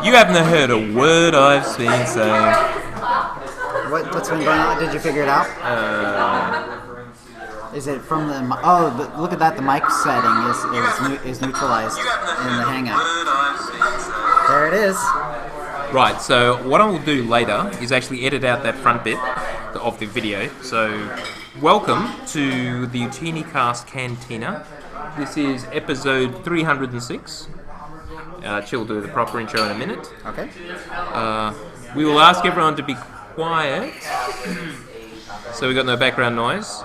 You haven't heard a word I've been saying. What's been going on? Did you figure it out? Is it from the... look at that. The mic setting is neutralized in the Hangout. There it is. Right, so what I will do later is actually edit out that front bit of the video. So, welcome to the OotiniCast Cantina. This is episode 306. Chill do the proper intro in a minute. Okay. We will ask everyone to be quiet, so we got no background noise.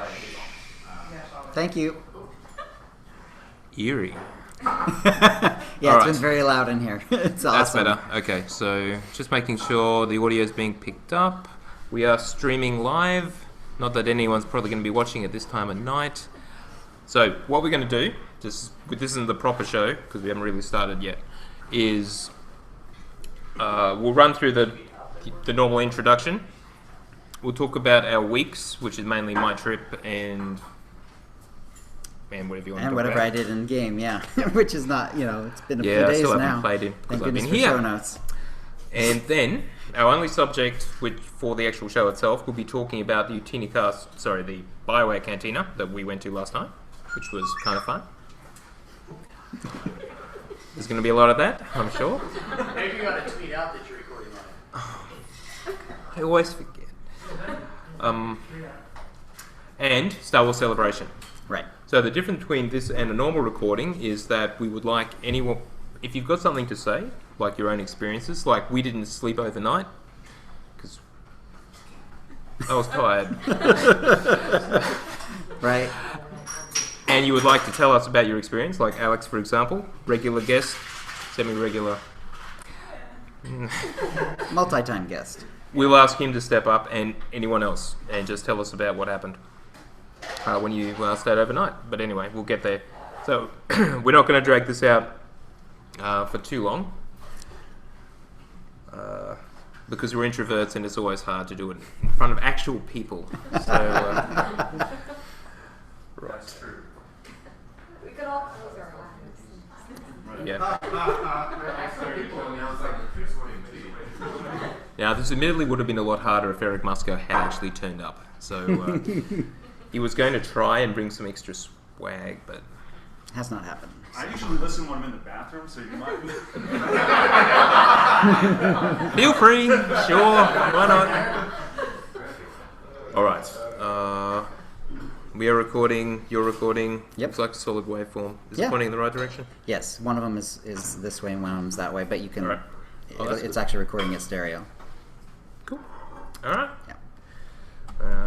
Thank you. Eerie. It's been very loud in here. It's awesome. That's better. Okay, so just making sure the audio is being picked up. We are streaming live. Not that anyone's probably going to be watching at this time of night. So what we're going to do, this isn't the proper show because we haven't really started yet, is we'll run through the normal introduction. We'll talk about our weeks, which is mainly my trip and whatever you want to talk about. And whatever I did in game, yeah. Which is not, it's been a few days now. I still haven't played it because I've been here. Show notes. And then, our only subject for the actual show itself, we'll be talking about the the BioWare Cantina that we went to last night, which was kind of fun. There's going to be a lot of that, I'm sure. Maybe you got to tweet out that you're recording live. I always forget. And Star Wars Celebration. Right. So the difference between this and a normal recording is that we would like anyone, if you've got something to say, like your own experiences, like we didn't sleep overnight because I was tired. Right. And you would like to tell us about your experience, like Alex, for example, regular guest, semi-regular. Multi-time guest. We'll ask him to step up and anyone else and just tell us about what happened when you stayed overnight. But anyway, we'll get there. So we're not going to drag this out for too long because we're introverts and it's always hard to do it in front of actual people. So, right. That's true. We could all close our eyes. Yeah. Now, this admittedly would have been a lot harder if Eric Musco had actually turned up. So he was going to try and bring some extra swag, but has not happened. I usually listen when I'm in the bathroom, so you might. Feel free, sure, why not? All right. We are recording. You're recording. Yep. Looks like a solid waveform. Is it pointing in the right direction? Yes. One of them is this way and one of them is that way, but you can. All right. It's actually recording it stereo. Cool. All right. Yeah.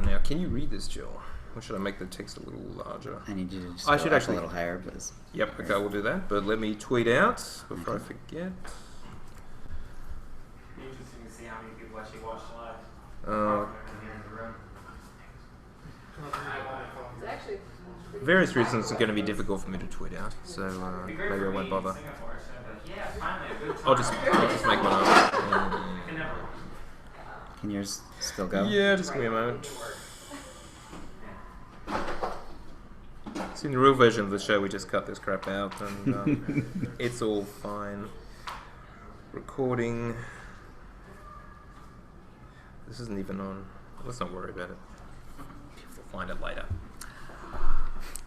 Now, can you read this, Jill? Or should I make the text a little larger? I need you to just I should actually a little higher, please. Yep. Okay, we'll do that. But let me tweet out before I forget. Interesting to see how many people actually watch live. It's actually Various reasons it's going to be difficult for me to tweet out, so maybe I won't bother. I'll just make one up. Can yours still go? Yeah, just give me a moment. See, in the real version of the show, we just cut this crap out, and it's all fine. Recording. This isn't even on. Let's not worry about it. People will find it later.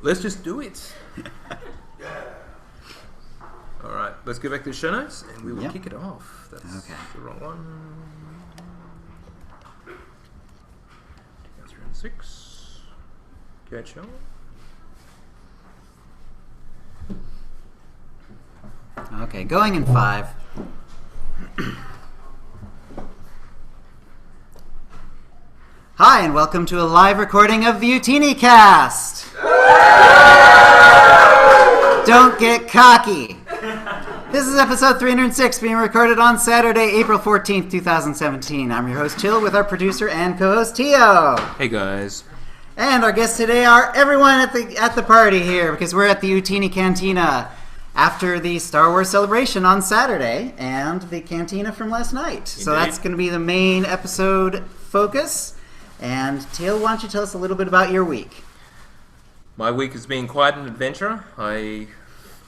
Let's just do it. All right, let's go back to the show notes, and we will kick it off. That's the wrong one. 2006. Go, Joe. Okay, going in 5. Hi, and welcome to a live recording of the OotiniCast. Don't get cocky. This is episode 306, being recorded on Saturday, April 14th, 2017. I'm your host, Chill, with our producer and co-host, Tio. Hey, guys. And our guests today are everyone at the party here, because we're at the Ootini Cantina after the Star Wars celebration on Saturday and the Cantina from last night. Indeed. So that's going to be the main episode focus. And Teal, why don't you tell us a little bit about your week? My week has been quite an adventure.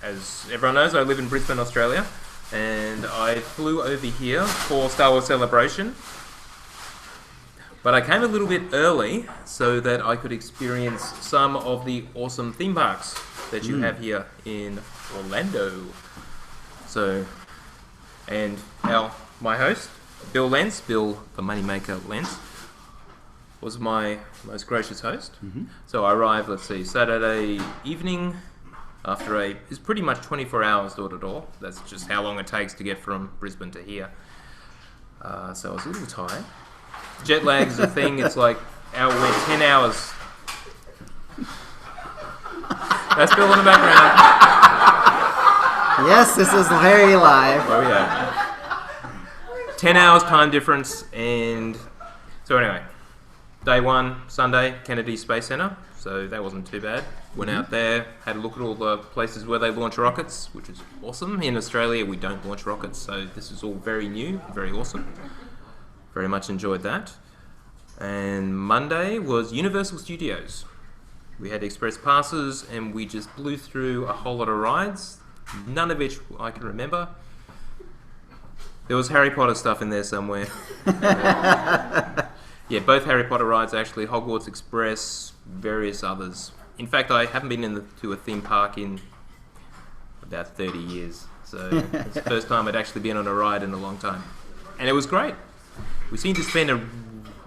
As everyone knows, I live in Brisbane, Australia. and I flew over here for Star Wars Celebration. But I came a little bit early so that I could experience some of the awesome theme parks that you have here in Orlando. So, and my host, Bill Lentz, Bill the Moneymaker Lentz, was my most gracious host. So I arrived, Saturday evening after it's pretty much 24 hours door to door. That's just how long it takes to get from Brisbane to here. So I was a little tired. Jet lag is a thing. It's like we're 10 hours. That's Bill in the background. Yes, this is very live. Oh yeah. 10 hours time difference, and so anyway, day one, Sunday, Kennedy Space Center. So that wasn't too bad. Went out there, had a look at all the places where they launch rockets, which is awesome. In Australia, we don't launch rockets, so this is all very new, very awesome. Very much enjoyed that. And Monday was Universal Studios. We had express passes and we just blew through a whole lot of rides, none of which I can remember. There was Harry Potter stuff in there somewhere. Yeah, both Harry Potter rides actually, Hogwarts Express, various others. In fact, I haven't been to a theme park in about 30 years. So it's the first time I'd actually been on a ride in a long time. And it was great. We seem to spend a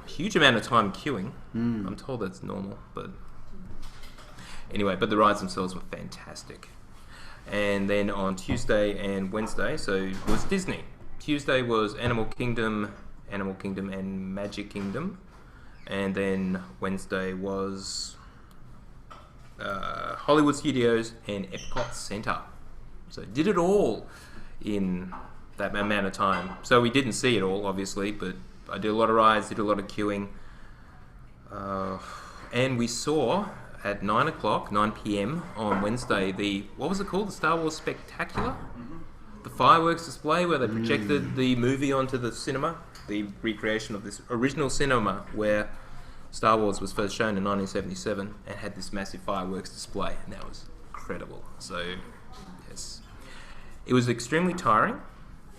huge amount of time queuing. I'm told that's normal, but anyway, but the rides themselves were fantastic. And then on Tuesday and Wednesday, so it was Disney. Tuesday was Animal Kingdom and Magic Kingdom. And then Wednesday was Hollywood Studios and Epcot Center. So did it all in that amount of time. So we didn't see it all, obviously, but I did a lot of rides, did a lot of queuing. And we saw at 9 p.m. on Wednesday, what was it called? The Star Wars Spectacular? The fireworks display where they projected the movie onto the cinema, the recreation of this original cinema where Star Wars was first shown in 1977 and had this massive fireworks display, and that was incredible. So, yes. It was extremely tiring,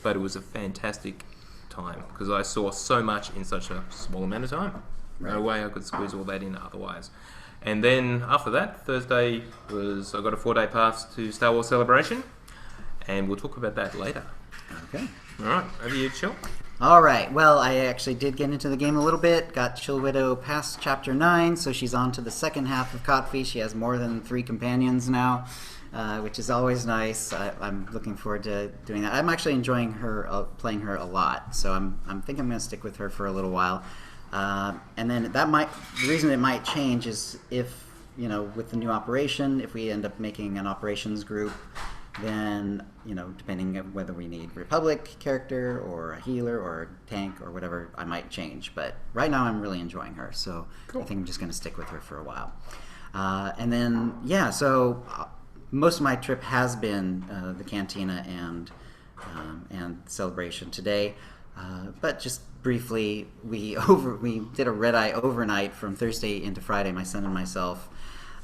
but it was a fantastic time because I saw so much in such a small amount of time. No way I could squeeze all that in otherwise. And then after that, Thursday I got a 4-day pass to Star Wars Celebration, and we'll talk about that later. Okay. All right, over to you, Chill. All right. Well, I actually did get into the game a little bit. Got Chill Widow past Chapter 9, so she's on to the second half of Kotfi. She has more than 3 companions now, which is always nice. I'm looking forward to doing that. I'm actually enjoying her, playing her a lot, so I'm think I'm going to stick with her for a little while. And then the reason it might change is if, with the new operation, if we end up making an operations group, then, depending on whether we need Republic character or a healer or a tank or whatever, I might change. But right now I'm really enjoying her, so cool. I think I'm just going to stick with her for a while. And then, so most of my trip has been the Cantina and Celebration today. But just briefly, we did a red-eye overnight from Thursday into Friday, my son and myself.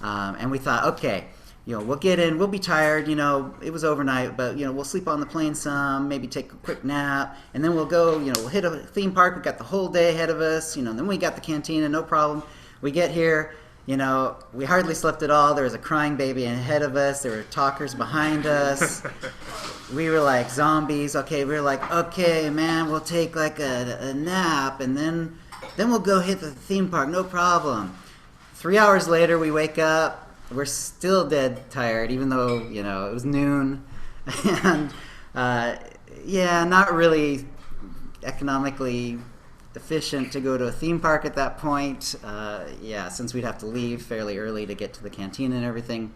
And we thought, okay, we'll get in, we'll be tired, it was overnight, but, we'll sleep on the plane some, maybe take a quick nap, and then we'll go, we'll hit a theme park, we got the whole day ahead of us, then we got the Cantina, no problem. We get here, we hardly slept at all, there was a crying baby ahead of us, there were talkers behind us. We were like zombies. Okay, we were like, okay, man, we'll take like a nap, and then we'll go hit the theme park, no problem. 3 hours later, we wake up. We're still dead tired, even though, it was noon. And, not really economically efficient to go to a theme park at that point. Since we'd have to leave fairly early to get to the Cantina and everything.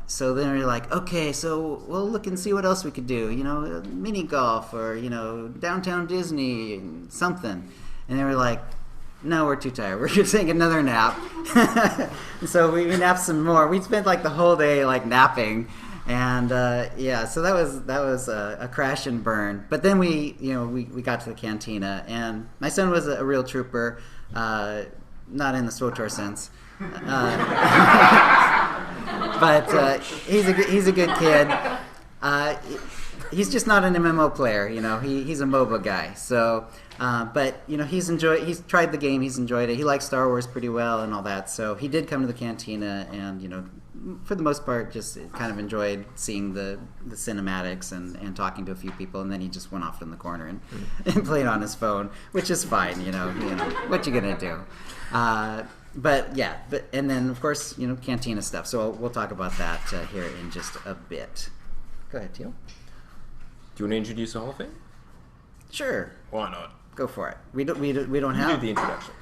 So then we're like, okay, so we'll look and see what else we could do. Mini golf or, downtown Disney, something. And they were like, no, we're too tired. We're just taking another nap. So we napped some more. We spent like the whole day like napping, and so that was a crash and burn. But then we got to the Cantina, and my son was a real trooper, not in the SWTOR sense, but he's a good kid. he's just not an MMO player. He's a MOBA guy. So, but he's tried the game. He's enjoyed it. He likes Star Wars pretty well and all that. So he did come to the Cantina, and for the most part, just kind of enjoyed seeing the cinematics and talking to a few people. And then he just went off in the corner and played on his phone, which is fine. What you gonna do? But and then of course Cantina stuff. So we'll talk about that here in just a bit. Go ahead, Teal. Do you want to introduce the whole thing? Sure. Why not? Go for it. We don't You have do the introduction.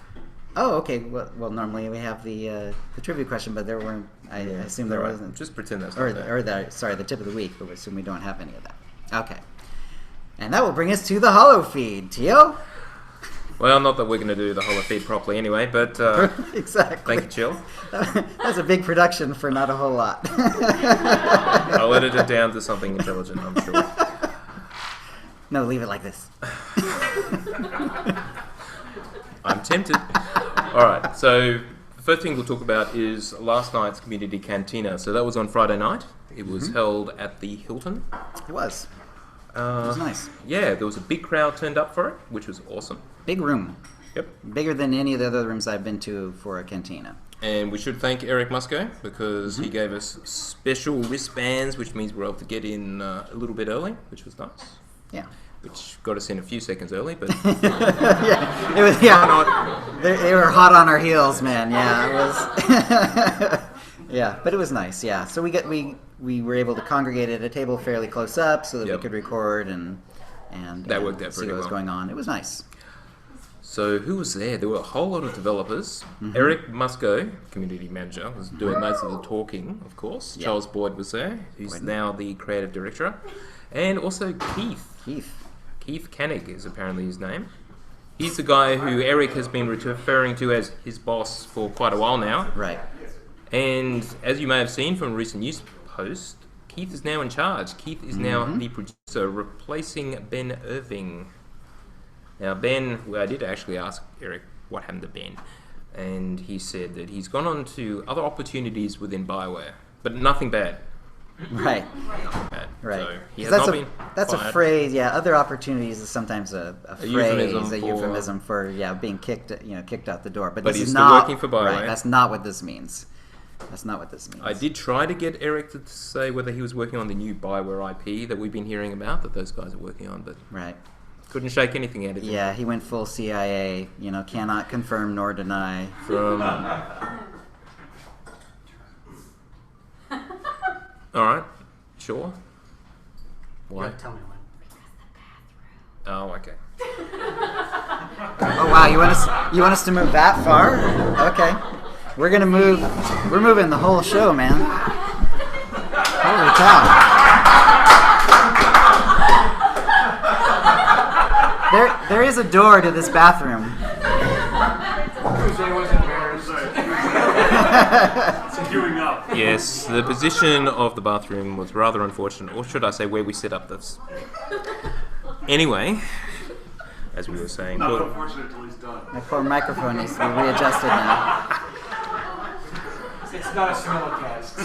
Oh, okay. Well, normally we have the trivia question, but there weren't. I assume there Alright, wasn't. Just pretend that's Or not there. the tip of the week, but we assume we don't have any of that. Okay. And that will bring us to the holo feed, Tio. Well, not that we're going to do the whole feed properly anyway, but Exactly. thank you, Chill. That's a big production for not a whole lot. I'll edit it down to something intelligent, I'm sure. No, leave it like this. I'm tempted. All right, so the first thing we'll talk about is last night's community cantina. So that was on Friday night. It was held at the Hilton. It was. It was nice. Yeah, there was a big crowd turned up for it, which was awesome. Big room. Yep. Bigger than any of the other rooms I've been to for a cantina. And we should thank Eric Musco because he gave us special wristbands, which means we're able to get in a little bit early, which was nice. Yeah. Which got us in a few seconds early, but Yeah. It was. Yeah. They were hot on our heels, man. Yeah. It was. Yeah, but it was nice. Yeah. So we were able to congregate at a table fairly close up so that we could record and that worked out see pretty what was well. going on. It was nice. So who was there? There were a whole lot of developers. Eric Musco, community manager, was doing most of the talking, of course. Yeah. Charles Boyd was there, who's now the creative director. And also Keith. Keith Koenig is apparently his name. He's the guy who Eric has been referring to as his boss for quite a while now. Right. And as you may have seen from a recent news post, Keith is now in charge. Keith is now the producer, replacing Ben Irving. Now, Ben, I did actually ask Eric what happened to Ben, and he said that he's gone on to other opportunities within BioWare, but nothing bad. Right. Nothing bad. Right. So he has that's not a, been that's fired. a phrase. Yeah. Other opportunities is sometimes a phrase, euphemism a for- euphemism for being kicked out the door. But But this he's is still not working for BioWare. Right. That's not what this means. That's not what this means. I did try to get Eric to say whether he was working on the new BioWare IP that we've been hearing about, that those guys are working on, but Right. couldn't shake anything out of him. Yeah, he went full CIA. Cannot confirm nor deny. From... Alright, sure. Why? Yeah, tell me when. Oh, okay. Oh wow, you want us to move that far? Okay. We're moving the whole show, man. Holy cow. There is a door to this bathroom. Tuesday was embarrassing. It's queuing up. Yes, the position of the bathroom was rather unfortunate, or should I say where we set up this. Anyway, as we were saying... Not well, unfortunate until he's done. My poor microphone needs to be readjusted now. It's not a simulcast.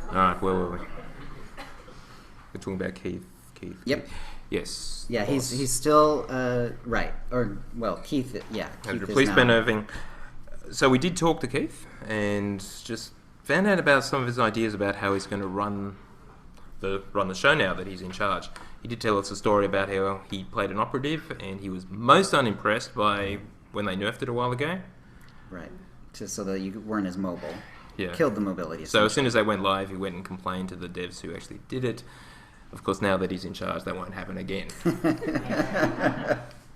Alright, where were we? We're talking about Keith. Yep. Yes. Yeah, boss. he's still right. Or well, Keith. Yeah, Has Keith is replaced now- Ben Irving. So we did talk to Keith and just found out about some of his ideas about how he's going to run the show now that he's in charge. He did tell us a story about how he played an operative and he was most unimpressed by when they nerfed it a while ago. Right. Just so that you weren't as mobile. Yeah. Killed the mobility. So as soon as they went live, he went and complained to the devs who actually did it. Of course, now that he's in charge, that won't happen again.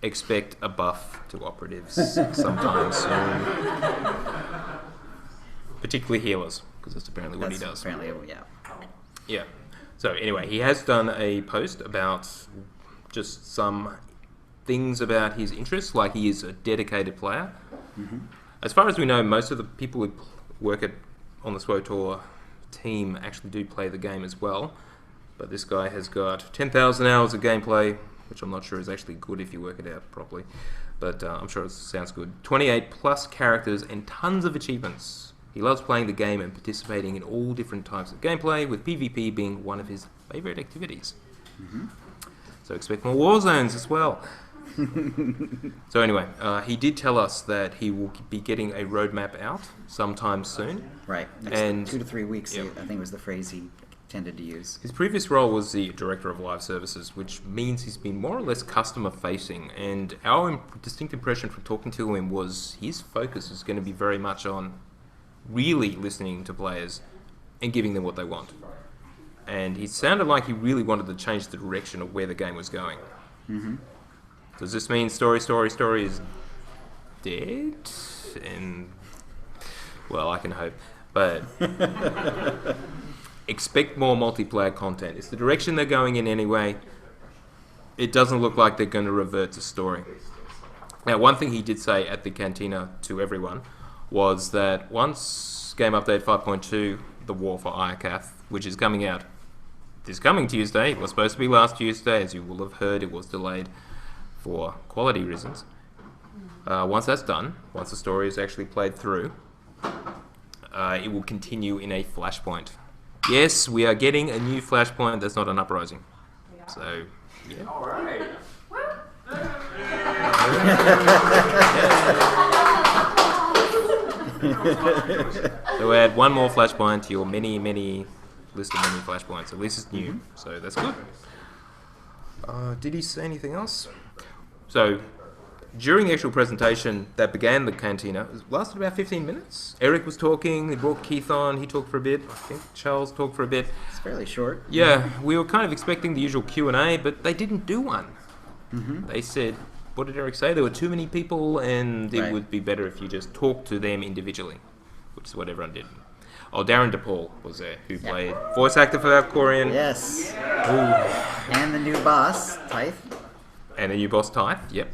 Expect a buff to operatives sometime soon. Particularly healers, because that's apparently what he does. Apparently, yeah. Yeah. So anyway, he has done a post about just some things about his interests, like he is a dedicated player. Mm-hmm. As far as we know, most of the people who work on the SWOTOR team actually do play the game as well. But this guy has got 10,000 hours of gameplay, which I'm not sure is actually good if you work it out properly. But I'm sure it sounds good. 28 plus characters and tons of achievements. He loves playing the game and participating in all different types of gameplay, with PvP being one of his favourite activities. So expect more war zones as well. So anyway, he did tell us that he will be getting a roadmap out sometime soon. Right. And 2 to 3 weeks, Yep. I think was the phrase he tended to use. His previous role was the Director of Live Services, which means he's been more or less customer-facing, and our distinct impression from talking to him was his focus is going to be very much on really listening to players and giving them what they want. And he sounded like he really wanted to change the direction of where the game was going. Does this mean story is dead? And, well, I can hope. But expect more multiplayer content. It's the direction they're going in anyway. It doesn't look like they're going to revert to story. Now, one thing he did say at the Cantina to everyone was that once Game Update 5.2, The War for Iokath, which is coming out this coming Tuesday, it was supposed to be last Tuesday, as you will have heard, it was delayed for quality reasons. Once that's done, once the story is actually played through, it will continue in a Flashpoint. Yes, we are getting a new Flashpoint that's not an Uprising. So, yeah. All right. So add one more Flashpoint to your many list of many Flashpoints. At least it's new, so that's good. Did he say anything else? So, during the actual presentation that began the Cantina, it lasted about 15 minutes. Eric was talking, he brought Keith on, he talked for a bit. I think Charles talked for a bit. It's fairly short. Yeah, we were kind of expecting the usual Q&A, but they didn't do one. They said, what did Eric say? There were too many people and it Right. would be better if you just talked to them individually, which is what everyone did. Oh, Darren DePaul was there, who played voice actor for Valkorian. Yes. Ooh. And the new boss, Tythe. And the new boss Tythe, yep.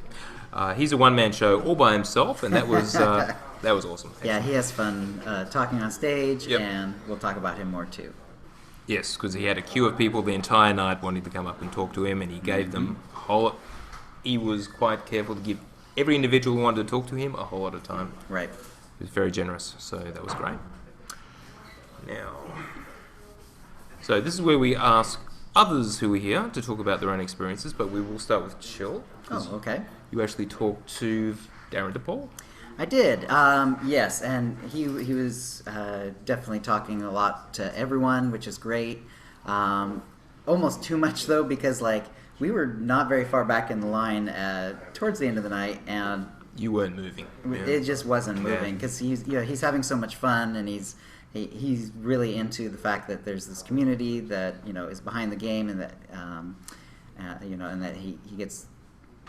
He's a one-man show all by himself, and that was awesome. Yeah, he has fun talking on stage, Yep. and we'll talk about him more too. Yes, because he had a queue of people the entire night wanting to come up and talk to him, and he gave them a whole... He was quite careful to give every individual who wanted to talk to him a whole lot of time. Right. He was very generous, so that was great. Now, so this is where we ask others who are here to talk about their own experiences, but we will start with Chill. Oh, okay. You actually talked to Darren DePaul. I did, yes, and he was definitely talking a lot to everyone, which is great. Almost too much though, because like we were not very far back in the line towards the end of the night, and You weren't moving. it just wasn't Yeah. moving because he's having so much fun, and he's really into the fact that there's this community that is behind the game, and that and that he gets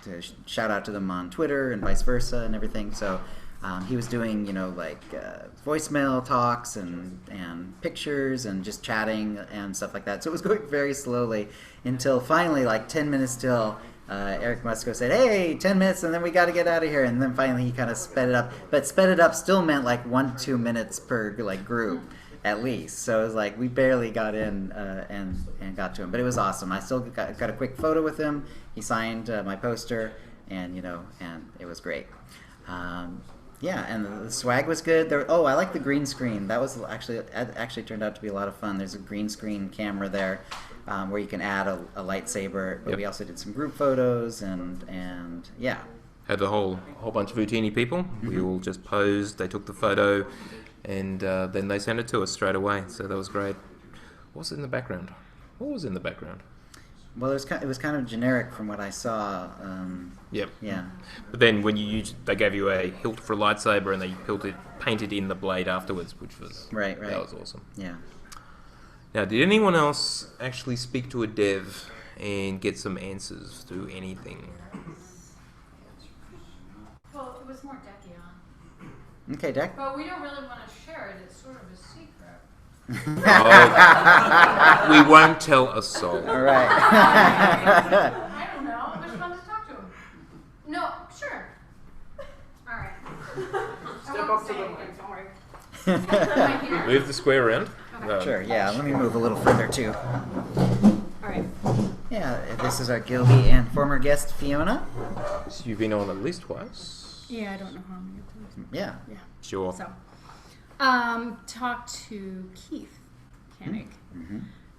to shout out to them on Twitter and vice versa and everything. So he was doing voicemail talks and pictures and just chatting and stuff like that. So it was going very slowly until finally, like 10 minutes till, Eric Musco said, "Hey, 10 minutes, and then we got to get out of here." And then finally he kind of sped it up, but sped it up still meant like 1 to 2 minutes per group at least. So it was like we barely got in and got to him, but it was awesome. I still got a quick photo with him. He signed my poster, and and it was great. Yeah, and the swag was good. I like the green screen. That was actually turned out to be a lot of fun. There's a green screen camera there where you can add a lightsaber. But Yep. we also did some group photos and yeah. Had the whole bunch of Ootini people. We all just posed. They took the photo, and then they sent it to us straight away. So that was great. What was in the background? What was in the background? Well, it was kind of generic from what I saw. Yep. Yeah. But then when they gave you a hilt for a lightsaber, and they painted in the blade afterwards, which was Right. That was awesome. Yeah. Now, did anyone else actually speak to a dev and get some answers to anything? Well, it was more Decky on. Okay, Deck. But we don't really want to share it. It's sort of a secret. We won't tell a soul. All right. I don't know. It was fun to talk to him. No, sure. All right. Step up to the mic. Don't worry. Move the square around. Sure. Yeah. Let me move a little further too. All right. Yeah. This is our Gilby and former guest Fiona. So you've been on at least twice. Yeah, I don't know how many times. Yeah. Yeah. Sure. So, Talked to Keith Koenig.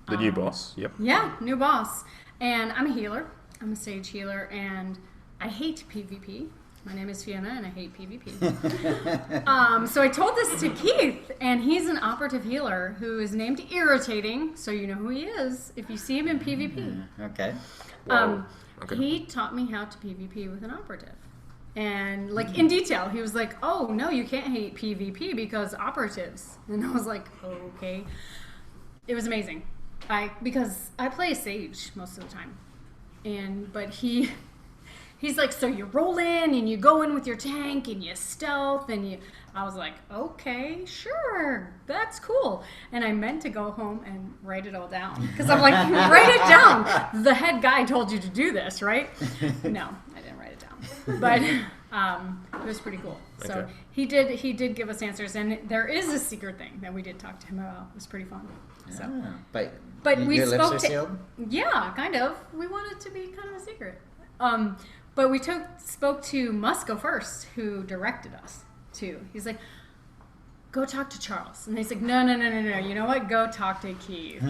The new boss. Yep. Yeah, new boss. And I'm a healer. I'm a sage healer, and I hate PvP. My name is Fiona, and I hate PvP. So I told this to Keith, and he's an operative healer who is named Irritating, so you know who he is if you see him in PvP. Okay. Okay. He taught me how to PvP with an operative. And, like, in detail, he was like, oh, no, you can't hate PvP because operatives. And I was like, okay. It was amazing. Because I play a sage most of the time. But he's like, so you roll in and you go in with your tank and you stealth and I was like, okay, sure, that's cool. And I meant to go home and write it all down. Because I'm like, write it down. The head guy told you to do this, right? No, I didn't write it down. But it was pretty cool. So Okay. he did give us answers. And there is a secret thing that we did talk to him about. It was pretty fun. So. But we your spoke lips are to sealed? Yeah, kind of. We wanted it to be kind of a secret. But we spoke to Musco first, who directed us too. He's like, go talk to Charles. And he's like, no. You know what? Go talk to Keith.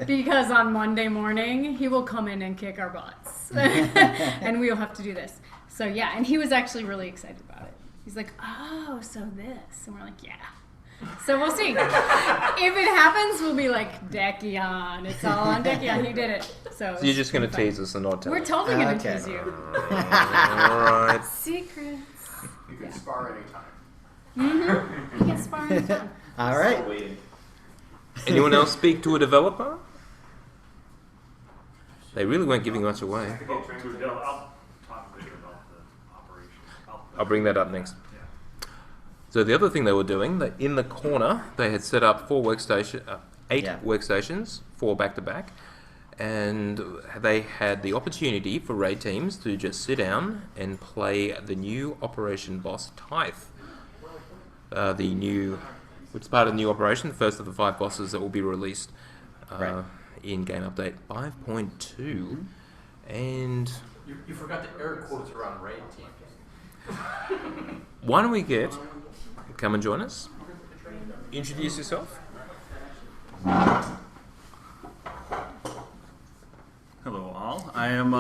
Because on Monday morning, he will come in and kick our butts. And we'll have to do this. So yeah, and he was actually really excited about it. He's like, oh, so this. And we're like, yeah. So we'll see. If it happens, we'll be like, Dekion. It's all on Dekion. He did it. So you're just going to fun. tease us and not tell We're us. totally going to Okay. tease you. Alright. Secrets. You can spar anytime. Mm-hmm. You can spar anytime. All right. Waiting. Anyone else speak to a developer? They really weren't giving much away. I'll talk later about the operation. I'll bring that up next. So the other thing they were doing, that in the corner, they had set up eight Yeah. workstations, 4 back to back, and they had the opportunity for raid teams to just sit down and play the new Operation Boss Tithe. Which is part of the new operation, the first of the 5 bosses that will be released Right. in Game Update 5.2. And You forgot the air quotes around raid team. why don't we come and join us? Introduce yourself. Hello, all. I'm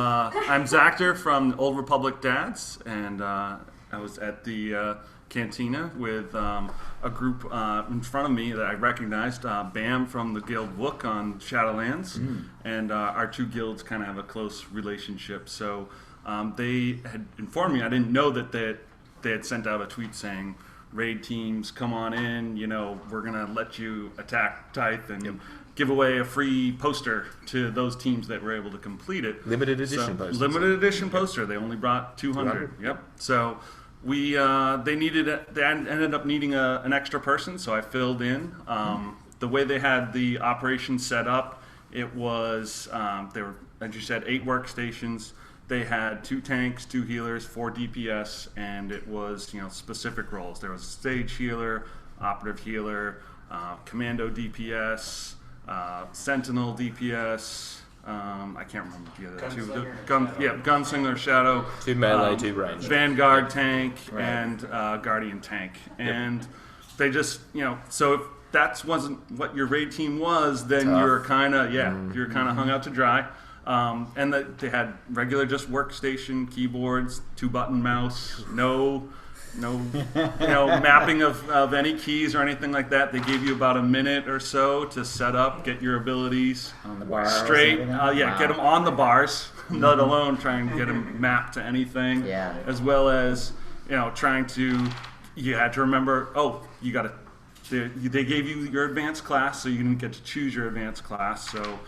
Zactor from Old Republic Dads, and I was at the Cantina with a group in front of me that I recognized, Bam from the Guild Wook on Shadowlands, and our 2 guilds kind of have a close relationship. So they had informed me. I didn't know that they had sent out a tweet saying, raid teams, come on in, we're going to let you attack Tithe and give away a free poster to those teams that were able to complete it. Limited edition posters. Limited edition poster. They only brought 200. Yep. So they ended up needing an extra person, so I filled in. The way they had the operation set up, it was, there were, as you said, 8 workstations. They had 2 tanks, 2 healers, 4 DPS, and it was specific roles. There was a stage healer, operative healer, commando DPS, sentinel DPS. I can't remember the other 2. Gunslinger, shadow, 2 melee, 2 range. Vanguard tank, Right. and Guardian tank. And they just so if that wasn't what your raid team was, then Tough. you're kind of you're kind of hung out to dry. And they had regular just workstation keyboards, 2-button mouse, no mapping of any keys or anything like that. They gave you about a minute or so to set up, get your abilities On the bars straight. and everything? Wow. Get them on the bars, let alone try and get them mapped to anything. Yeah. As well as trying to, you had to remember. You got to. They gave you your advanced class, so you didn't get to choose your advanced class. So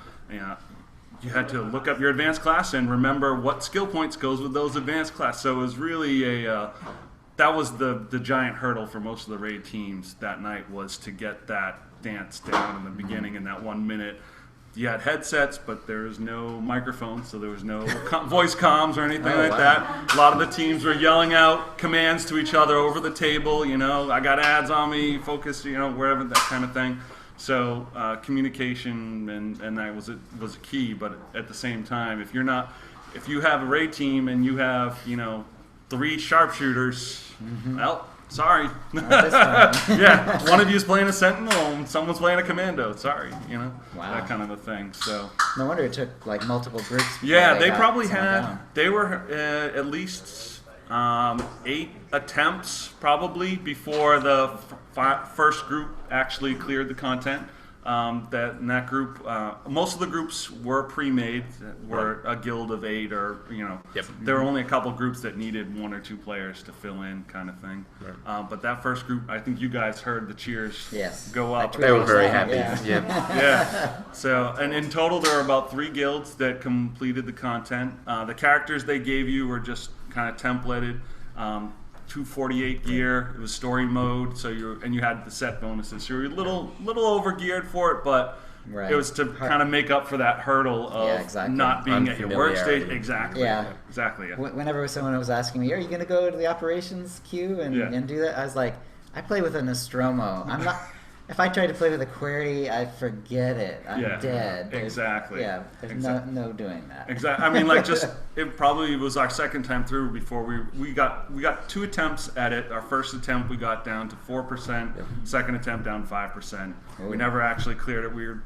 you had to look up your advanced class and remember what skill points goes with those advanced class. So it was really that was the giant hurdle for most of the raid teams that night, was to get that dance down in the beginning in that 1 minute. You had headsets, but there was no microphone, so there was no voice comms or anything like that. A lot of the teams were yelling out commands to each other over the table. I got ads on me, focus, wherever, that kind of thing. So communication and that was a key. But at the same time, if you have a raid team and you have 3 sharpshooters, well, sorry. Not this time. Yeah, one of you is playing a sentinel and someone's playing a commando. Sorry, Wow. that kind of a thing. So No wonder it took like multiple groups. before yeah, they got probably someone had. down. They were at least 8 attempts probably before the first group actually cleared the content. That group, most of the groups were pre-made, were a guild of 8, or Yep. there were only a couple groups that needed 1 or 2 players to fill in, kind of thing. But that first group, I think you guys heard the cheers Yes. go I up. tweeted They were us very out, happy. yeah. Yeah. So, and in total, there were about 3 guilds that completed the content. The characters they gave you were just kind of templated. 248 gear. It was story mode, so you had the set bonuses. So you were a little over geared for it, but Right. it was to kind of make up for that hurdle of Yeah, exactly. not being at your Unfamiliarity. workstation. Exactly. Yeah. Exactly. Yeah. Whenever someone was asking me, "Are you going to go to the operations queue and, Yeah. and do that?" I was like, "I play with a Nostromo. I'm not. If I try to play with a query, I forget it. I'm Yeah, dead." exactly. Yeah. There's Exactly. no doing that. Exactly. I mean, like, just it probably was our second time through before we got 2 attempts at it. Our first attempt we got down to 4%. Second attempt down to 5%. Ooh. We never actually cleared it. We were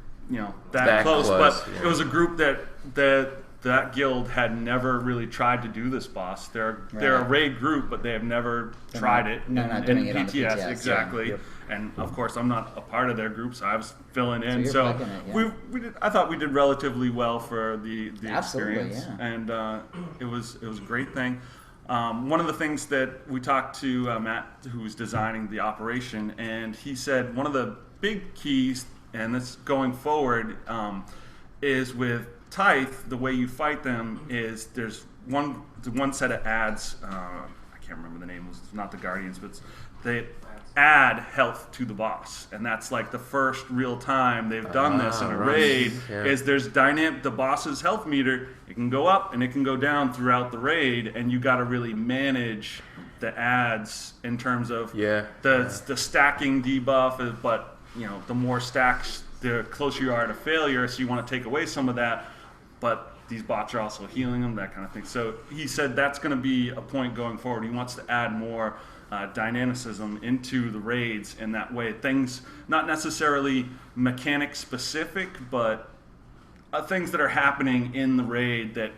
that That close, close, but yeah. it was a group that guild had never really tried to do this boss. They're a Right. raid group, but they have never tried it. No, not doing it on the PTS, yeah. exactly. Yep. And of course, I'm not a part of their group, so I was filling in. you're So, plugging it, yeah. we did. I thought we did relatively well for the Absolutely, experience, yeah. and it was a great thing. One of the things that we talked to Matt, who's designing the operation, and he said one of the big keys, and this going forward, is with Tithe. The way you fight them is there's one set of ads. I can't remember the name. It's not the Guardians, but they add health to the boss, and that's like the first real time they've done this in a right. raid. Yeah. Is there's the boss's health meter. It can go up and it can go down throughout the raid, and you got to really manage the ads in terms of the stacking debuff. But the more stacks, the closer you are to failure. So you want to take away some of that, but these bots are also healing them, that kind of thing. So he said that's going to be a point going forward. He wants to add more dynamicism into the raids in that way. Things not necessarily mechanic specific, but things that are happening in the raid that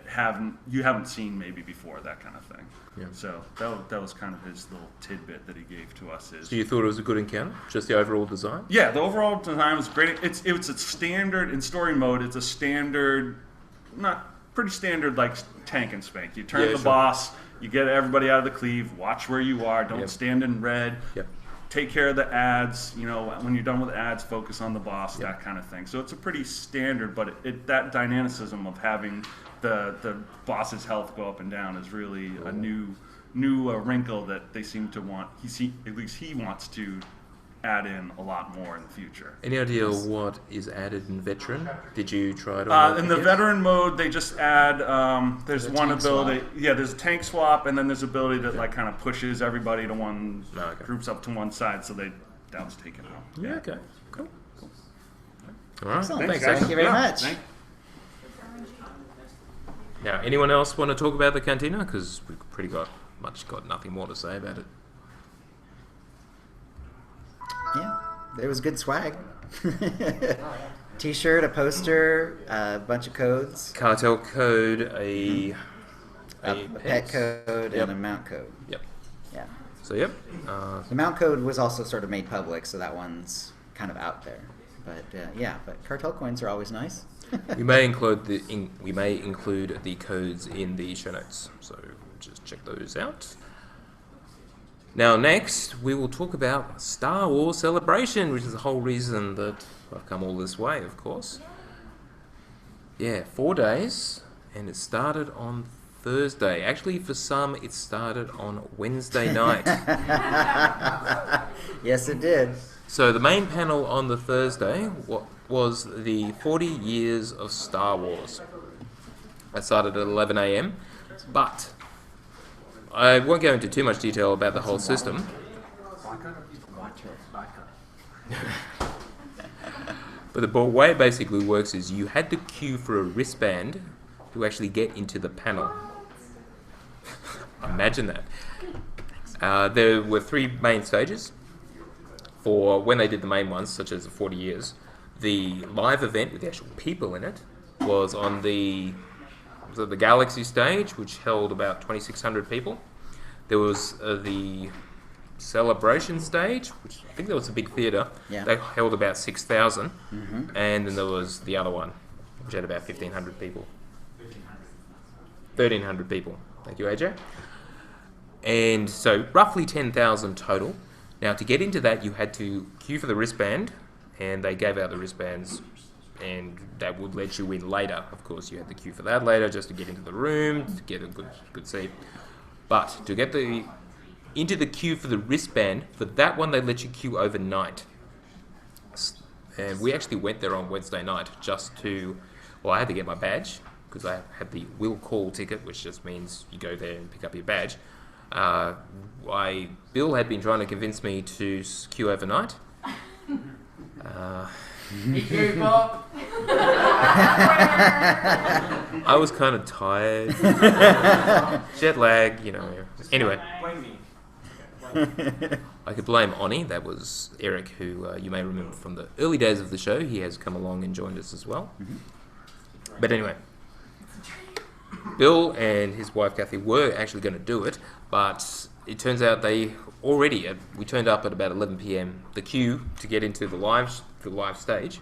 you haven't seen maybe before, that kind of thing. Yeah. So that was kind of his little tidbit that he gave to us. So you thought it was a good encounter? Just the overall design? Yeah, the overall design was great. It's a standard in story mode. It's a standard, pretty standard like tank and spank. You turn Yeah, the sure. boss, you get everybody out of the cleave, watch where you are, don't Yep. stand in red. Yep. Take care of the ads. When you're done with ads, focus on the boss, that kind of thing. So it's a pretty standard, but that dynamicism of having the boss's health go up and down is really a new wrinkle that they seem to want. At least he wants to add in a lot more in the future. Any idea what is added in Veteran? Did you try it on? In the veteran mode, they just add. There's one tank ability. swap. Yeah, there's a tank swap, and then there's ability that like kind of pushes everybody to one, okay. groups up to one side, so that was taken out. Yeah, okay. Cool. All right. Excellent. Thanks, Thank guys. you very much. Now, anyone else want to talk about the Cantina? Because we've got nothing more to say about it. Yeah, there was good swag. T-shirt, a poster, a bunch of codes, Cartel code, a pet code, Yep. and a mount code. Yep. Yeah, So yep. the mount code was also sort of made public, so that one's kind of out there. But but cartel coins are always nice. we may include the codes in the show notes, so just check those out. Now, next we will talk about Star Wars Celebration, which is the whole reason that I've come all this way, of course. Yeah, 4 days, and it started on Thursday. Actually, for some, it started on Wednesday night. Yes, it did. So the main panel on the Thursday was the 40 years of Star Wars. That started at 11 a.m. But I won't go into too much detail about the whole system. But the way it basically works is you had to queue for a wristband to actually get into the panel. Imagine that. There were 3 main stages. For when they did the main ones, such as the 40 years, the live event with the actual people in it was on the Galaxy stage, which held about 2,600 people. There was the celebration stage, which I think that was a big theatre. Yeah. They held about 6,000. And then there was the other one, which had about 1,500 people. 1,300 people. Thank you, AJ. And so roughly 10,000 total. Now, to get into that, you had to queue for the wristband, and they gave out the wristbands, and that would let you in later. Of course, you had to queue for that later just to get into the room, to get a good seat. But to get into the queue for the wristband, for that one, they let you queue overnight. And we actually went there on Wednesday night just to... Well, I had to get my badge, because I had the will call ticket, which just means you go there and pick up your badge. Bill had been trying to convince me to queue overnight. I was kind of tired. Jet lag, Anyway. I could blame Oni. That was Eric, who you may remember from the early days of the show. He has come along and joined us as well. But anyway, Bill and his wife Kathy were actually going to do it, but it turns out we turned up at about 11 p.m. The queue to get into the live stage,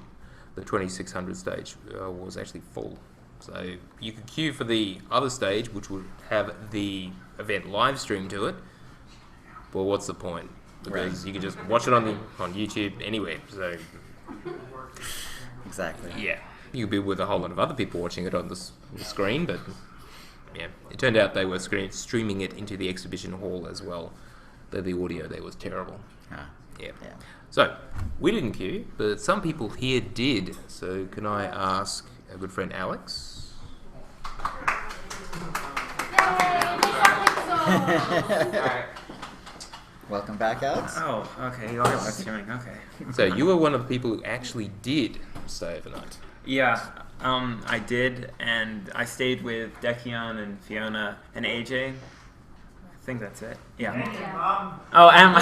the 2,600 stage, was actually full. So you could queue for the other stage, which would have the event live stream to it. Well, what's the point? Because you can just watch it on YouTube anywhere. So Exactly. yeah, you could be with a whole lot of other people watching it on the screen, but yeah, it turned out they were streaming it into the exhibition hall as well. The audio there was terrible. Yeah. So we didn't queue, but some people here did. So can I ask our good friend Alex? Welcome back, Alex. Oh, okay. You all got streaming. Okay. So you were one of the people who actually did stay overnight. Yeah, I did, and I stayed with Dekion and Fiona and AJ. I think that's it. Yeah. Oh, Emma.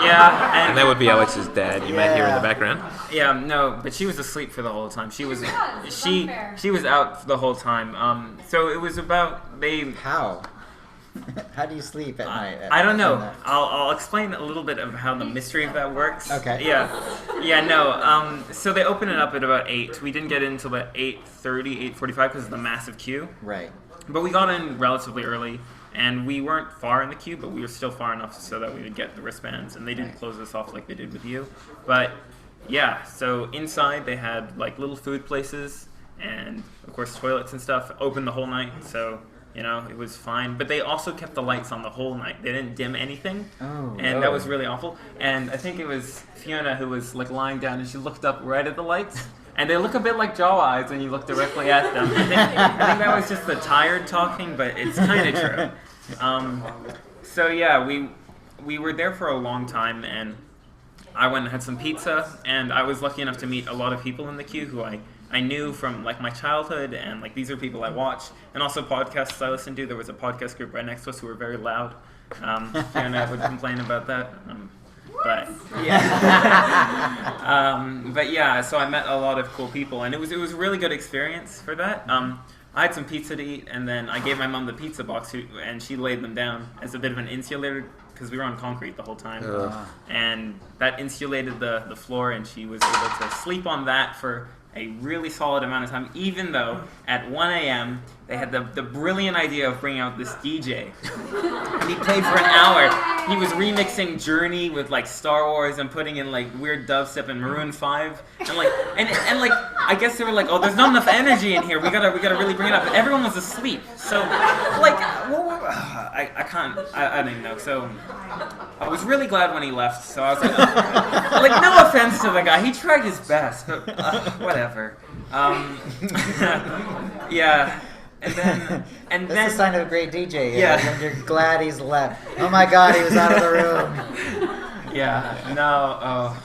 Yeah, And that would be Alex's dad. You may hear in the background. yeah, no, but she was asleep for the whole time. She was out the whole time. So it was about How? How do you sleep at night? I don't know. I'll explain a little bit of how the mystery of that works. Okay. Yeah, no. So they open it up at about 8. We didn't get in until about 8:30, 8:45 because of the massive queue. Right. But we got in relatively early, and we weren't far in the queue, but we were still far enough so that we would get the wristbands, and they didn't close us off like they did with you. But yeah, so inside they had like little food places, and of course toilets and stuff, open the whole night, so it was fine. But they also kept the lights on the whole night. They didn't dim anything, and that was really awful. And I think it was Fiona who was like lying down, and she looked up right at the lights. And they look a bit like jaw eyes when you look directly at them. I think that was just the tired talking, but it's kind of true. So yeah, we were there for a long time, and I went and had some pizza, and I was lucky enough to meet a lot of people in the queue who I knew from like my childhood, and like these are people I watch, and also podcasts I listen to. There was a podcast group right next to us who were very loud. Fiona would complain about that. But yeah, so I met a lot of cool people, and it was a really good experience for that. I had some pizza to eat, and then I gave my mom the pizza box, and she laid them down as a bit of an insulator because we were on concrete the whole time, and that insulated the floor, and she was able to sleep on that for a really solid amount of time, even though at 1 a.m. they had the brilliant idea of bringing out this DJ. And he played for an hour. He was remixing Journey with like Star Wars and putting in like weird dubstep and Maroon 5. And like I guess they were like, oh, there's not enough energy in here. We gotta really bring it up. But everyone was asleep. So like I didn't know. So I was really glad when he left. So I was like, like no offense to the guy. He tried his best, but whatever. Yeah. And then That's a sign of a great DJ. Yeah. When you're glad he's left. Oh my God, he was out of the room. Yeah. No.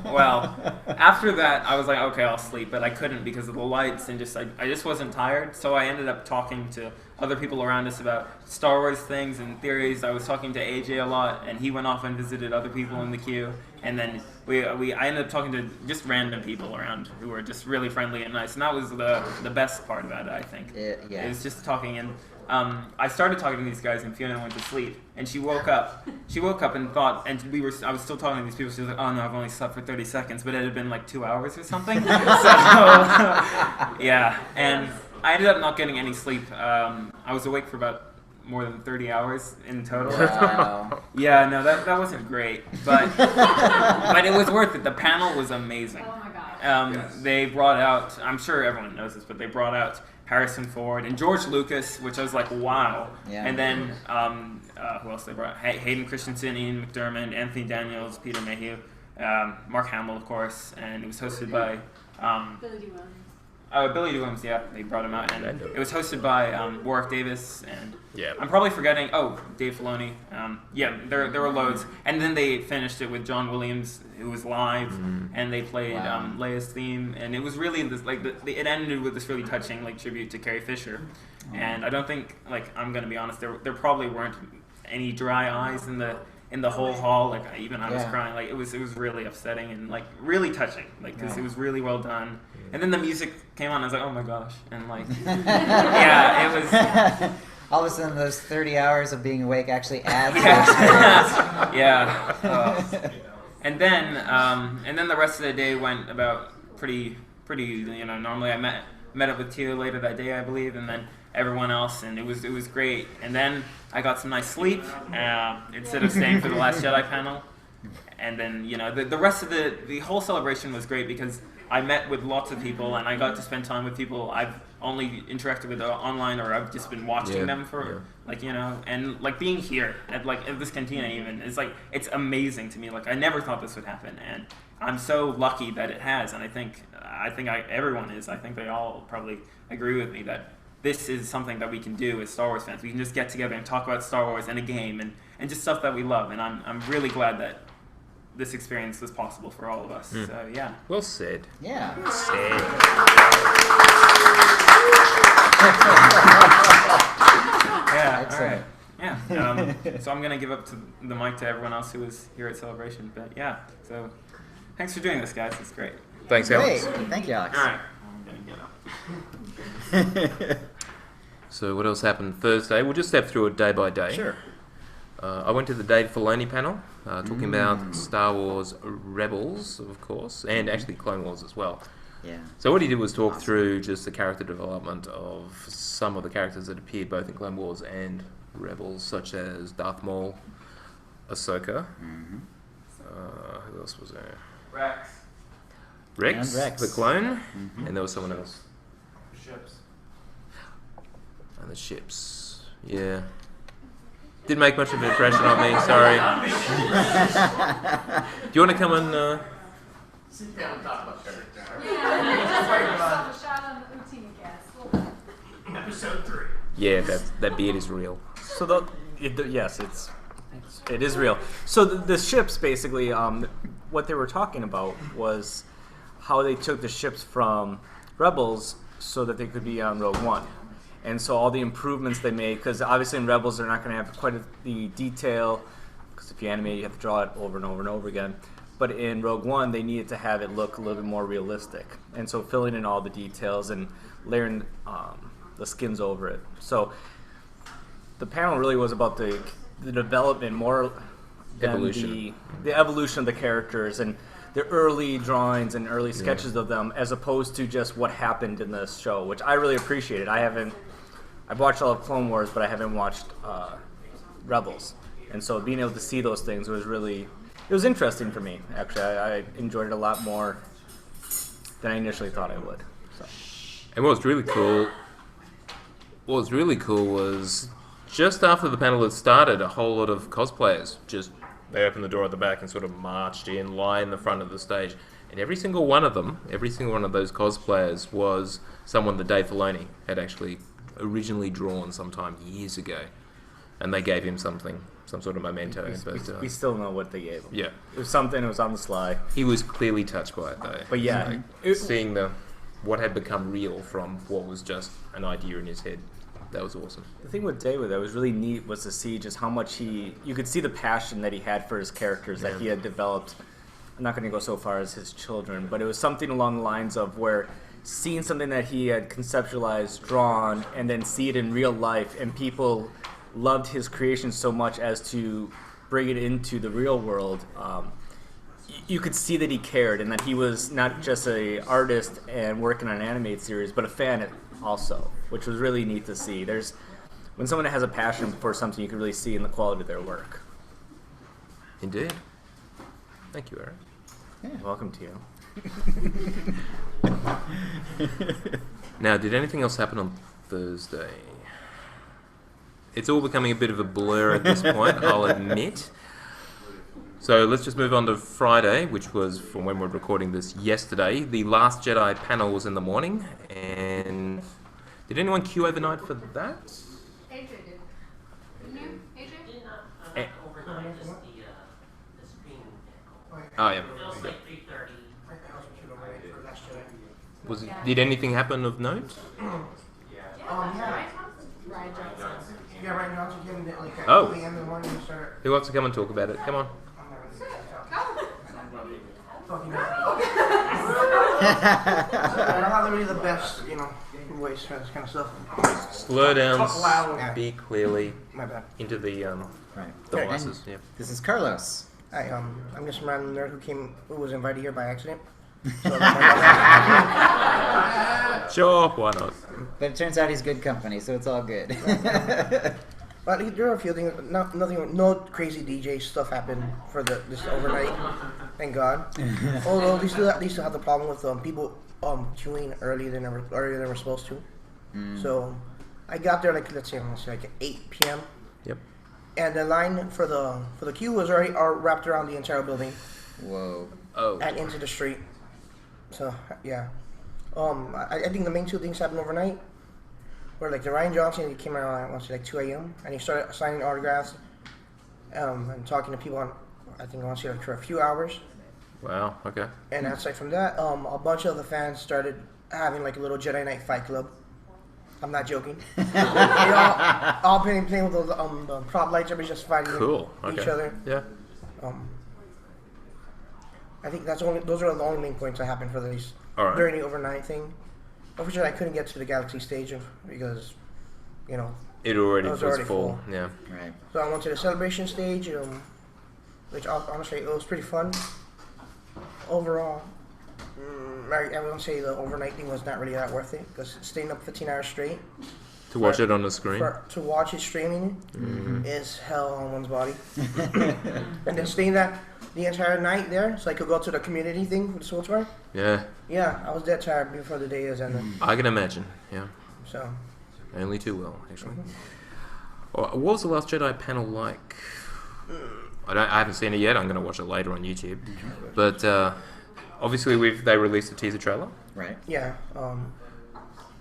Well, after that, I was like, okay, I'll sleep, but I couldn't because of the lights and I just wasn't tired. So I ended up talking to other people around us about Star Wars things and theories. I was talking to AJ a lot, and he went off and visited other people in the queue. And then I ended up talking to just random people around who were just really friendly and nice. And that was the best part about it, I think. Yeah. It was just talking and. I started talking to these guys, and Fiona went to sleep. And she woke up. She woke up and thought, and I was still talking to these people. She was like, "Oh no, I've only slept for 30 seconds," but it had been like 2 hours or something. So yeah, and I ended up not getting any sleep. I was awake for about more than 30 hours in total. Wow. Yeah, no, that wasn't great, but but it was worth it. The panel was amazing. Oh my god. They brought out, I'm sure everyone knows this, but they brought out Harrison Ford and George Lucas, which I was like, wow. Yeah. And then, who else they brought? Hayden Christensen, Ian McDermott, Anthony Daniels, Peter Mayhew, Mark Hamill, of course, and it was hosted by Billy Dee Williams. Billy Dee Williams, yeah, they brought him out, and it was hosted by Warwick Davis, and Yeah. I'm probably forgetting, Dave Filoni, yeah, there were loads, and then they finished it with John Williams, who was live, and they played Wow. Leia's theme, and it was really this, it ended with this really touching, tribute to Carrie Fisher, and I don't think, I'm gonna be honest, there probably weren't any dry eyes in the whole hall, even I was Yeah. crying, it was really upsetting and really touching, because it was really well done. And then the music came on, I was like, oh my gosh, and yeah, it was. All of a sudden, those 30 hours of being awake actually adds to the experience. Yeah. And then the rest of the day went about pretty. Normally I met up with Tia later that day, I believe, and then everyone else, and it was great. And then I got some nice sleep instead of staying for the Last Jedi panel. And then the rest of the whole celebration was great because I met with lots of people, and I got to spend time with people I've only interacted with online, or I've just been watching them for and being here at this cantina even is it's amazing to me. I never thought this would happen, and I'm so lucky that it has. And I think everyone is. I think they all probably agree with me that this is something that we can do as Star Wars fans. We can just get together and talk about Star Wars and a game and just stuff that we love. And I'm really glad that this experience was possible for all of us. So yeah. Well said. Yeah. Yeah. Excellent. All right. Yeah. So I'm gonna give up the mic to everyone else who was here at Celebration. But yeah. So thanks for doing this, guys. It's great. Thanks, Great. Alex. Thank you, Alex. All right. I'm gonna get up. So what else happened Thursday? We'll just step through it day by day. Sure. I went to the Dave Filoni panel, talking about Star Wars Rebels, of course, and actually Clone Wars as well. Yeah. So what he did was talk through just the character development of some of the characters that appeared both in Clone Wars and Rebels, such as Darth Maul, Ahsoka. Who else was there? Rex. Rex, And Rex. the clone, and there was someone else. Ships. And the ships. Yeah. Didn't make much of an impression on me, sorry. Do you want to come and... Sit down and talk about character. Yeah, a shot on the OotiniCast. Episode 3. Yeah, that beard is real. So yes, it is real. So the ships basically, what they were talking about was how they took the ships from Rebels so that they could be on Rogue One. And so all the improvements they made, because obviously in Rebels they're not going to have quite the detail, because if you animate you have to draw it over and over and over again. But in Rogue One they needed to have it look a little bit more realistic. And so filling in all the details and layering the skins over it. So the panel really was about the development more than Evolution. the evolution of the characters and the early drawings and early sketches of them, as opposed to just what happened in the show, which I really appreciated. I've watched all of Clone Wars, but I haven't watched Rebels, and so being able to see those things was interesting for me. Actually, I enjoyed it a lot more than I initially thought I would. So. And what was really cool was just after the panel had started, a whole lot of cosplayers they opened the door at the back and sort of marched in, line in the front of the stage. And every single one of those cosplayers was someone that Dave Filoni had actually originally drawn sometime years ago. and they gave him something, some sort of memento. But We still know what they gave him. yeah, It was something. It was on the sly. he was clearly touched by it though. But yeah, Seeing what had become real from what was just an idea in his head, that was awesome. The thing with David that was really neat was to see just how much you could see the passion that he had for his characters that he had developed. I'm not going to go so far as his children, but it was something along the lines of where seeing something that he had conceptualized, drawn, and then see it in real life, and people loved his creation so much as to bring it into the real world. You could see that he cared and that he was not just a artist and working on an animated series, but a fan also, which was really neat to see. When someone has a passion for something, you can really see in the quality of their work. Indeed. Thank you, Aaron. Welcome to you. Now, did anything else happen on Thursday? It's all becoming a bit of a blur at this point, I'll admit. So let's just move on to Friday, which was from when we're recording this yesterday. The Last Jedi panel was in the morning, and did anyone queue overnight for that? AJ did. Didn't you? AJ? Eh. Overnight, just the screen. Oh yeah. It was like 3:30. Did anything happen of note? Yeah. Yeah, right now it's getting like at Oh. 2 a.m. in the morning. You start. Who wants to come and talk about it? Come on. Fucking I don't have really the best, voice for this kind of stuff. Slow down, Talk loud. speak clearly My bad. into the Right. devices. And Yeah. This is Carlos. I'm just a random nerd who was invited here by accident. Sure, why not? But it turns out he's good company, so it's all good. But there are a few things. No crazy DJ stuff happened for this overnight. Thank God. Although they still have the problem with people queuing earlier than they were supposed to. So I got there like let's say like 8 p.m. Yep. And the line for the queue was already wrapped around the entire building Whoa. Oh. and into the street. So yeah. I think the main two things happened overnight. Where like the Ryan Johnson, he came around I want to say like 2 a.m. and he started signing autographs and talking to people I think I want to say like for a few hours. Wow. Okay. And aside from that, a bunch of the fans started having like a little Jedi Knight fight club. I'm not joking. They all playing with those the prop lightsabers, just fighting Cool. each Okay. other. Yeah. I think those are the only main points that happened for these All right. during the overnight thing. Unfortunately, I couldn't get to the Galaxy stage because, It already It was was already full. full. Yeah. Right. so I went to the celebration stage, which honestly it was pretty fun. Overall, I won't say the overnight thing was not really that worth it because staying up 15 hours straight To watch it on the screen. to watch it streaming is hell on one's body. And then staying there the entire night there, so I could go to the community thing with the sports bar. Yeah. Yeah, I was dead tired before the day is ended. I can imagine. Yeah. So Only too well, actually. What was the Last Jedi panel like? I haven't seen it yet. I'm going to watch it later on YouTube. But obviously, they released a teaser trailer. Right. yeah,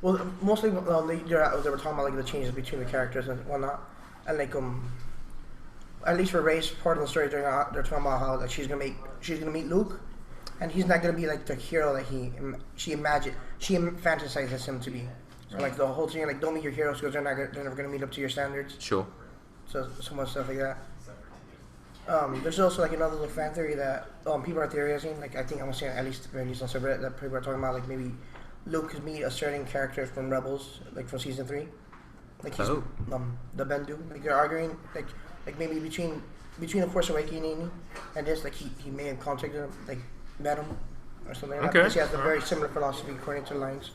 well, mostly they were talking about like the changes between the characters and whatnot, and like at least for Rey's part of the story, they're talking about how like she's gonna meet Luke, and he's not gonna be like the hero that she fantasizes him to be. So like the whole thing, like don't meet your heroes because they're never gonna meet up to your standards. Sure. So much stuff like that. There's also like another little fan theory that people are theorizing. Like I think I'm saying at least on subreddit that people are talking about like maybe Luke could meet a certain character from Rebels, like from season 3. Like he's the Bendu. Like they're arguing like maybe between the Force Awakening and this, like he may have contacted him, like met him or something like that. Because he has a very similar philosophy according to the lines.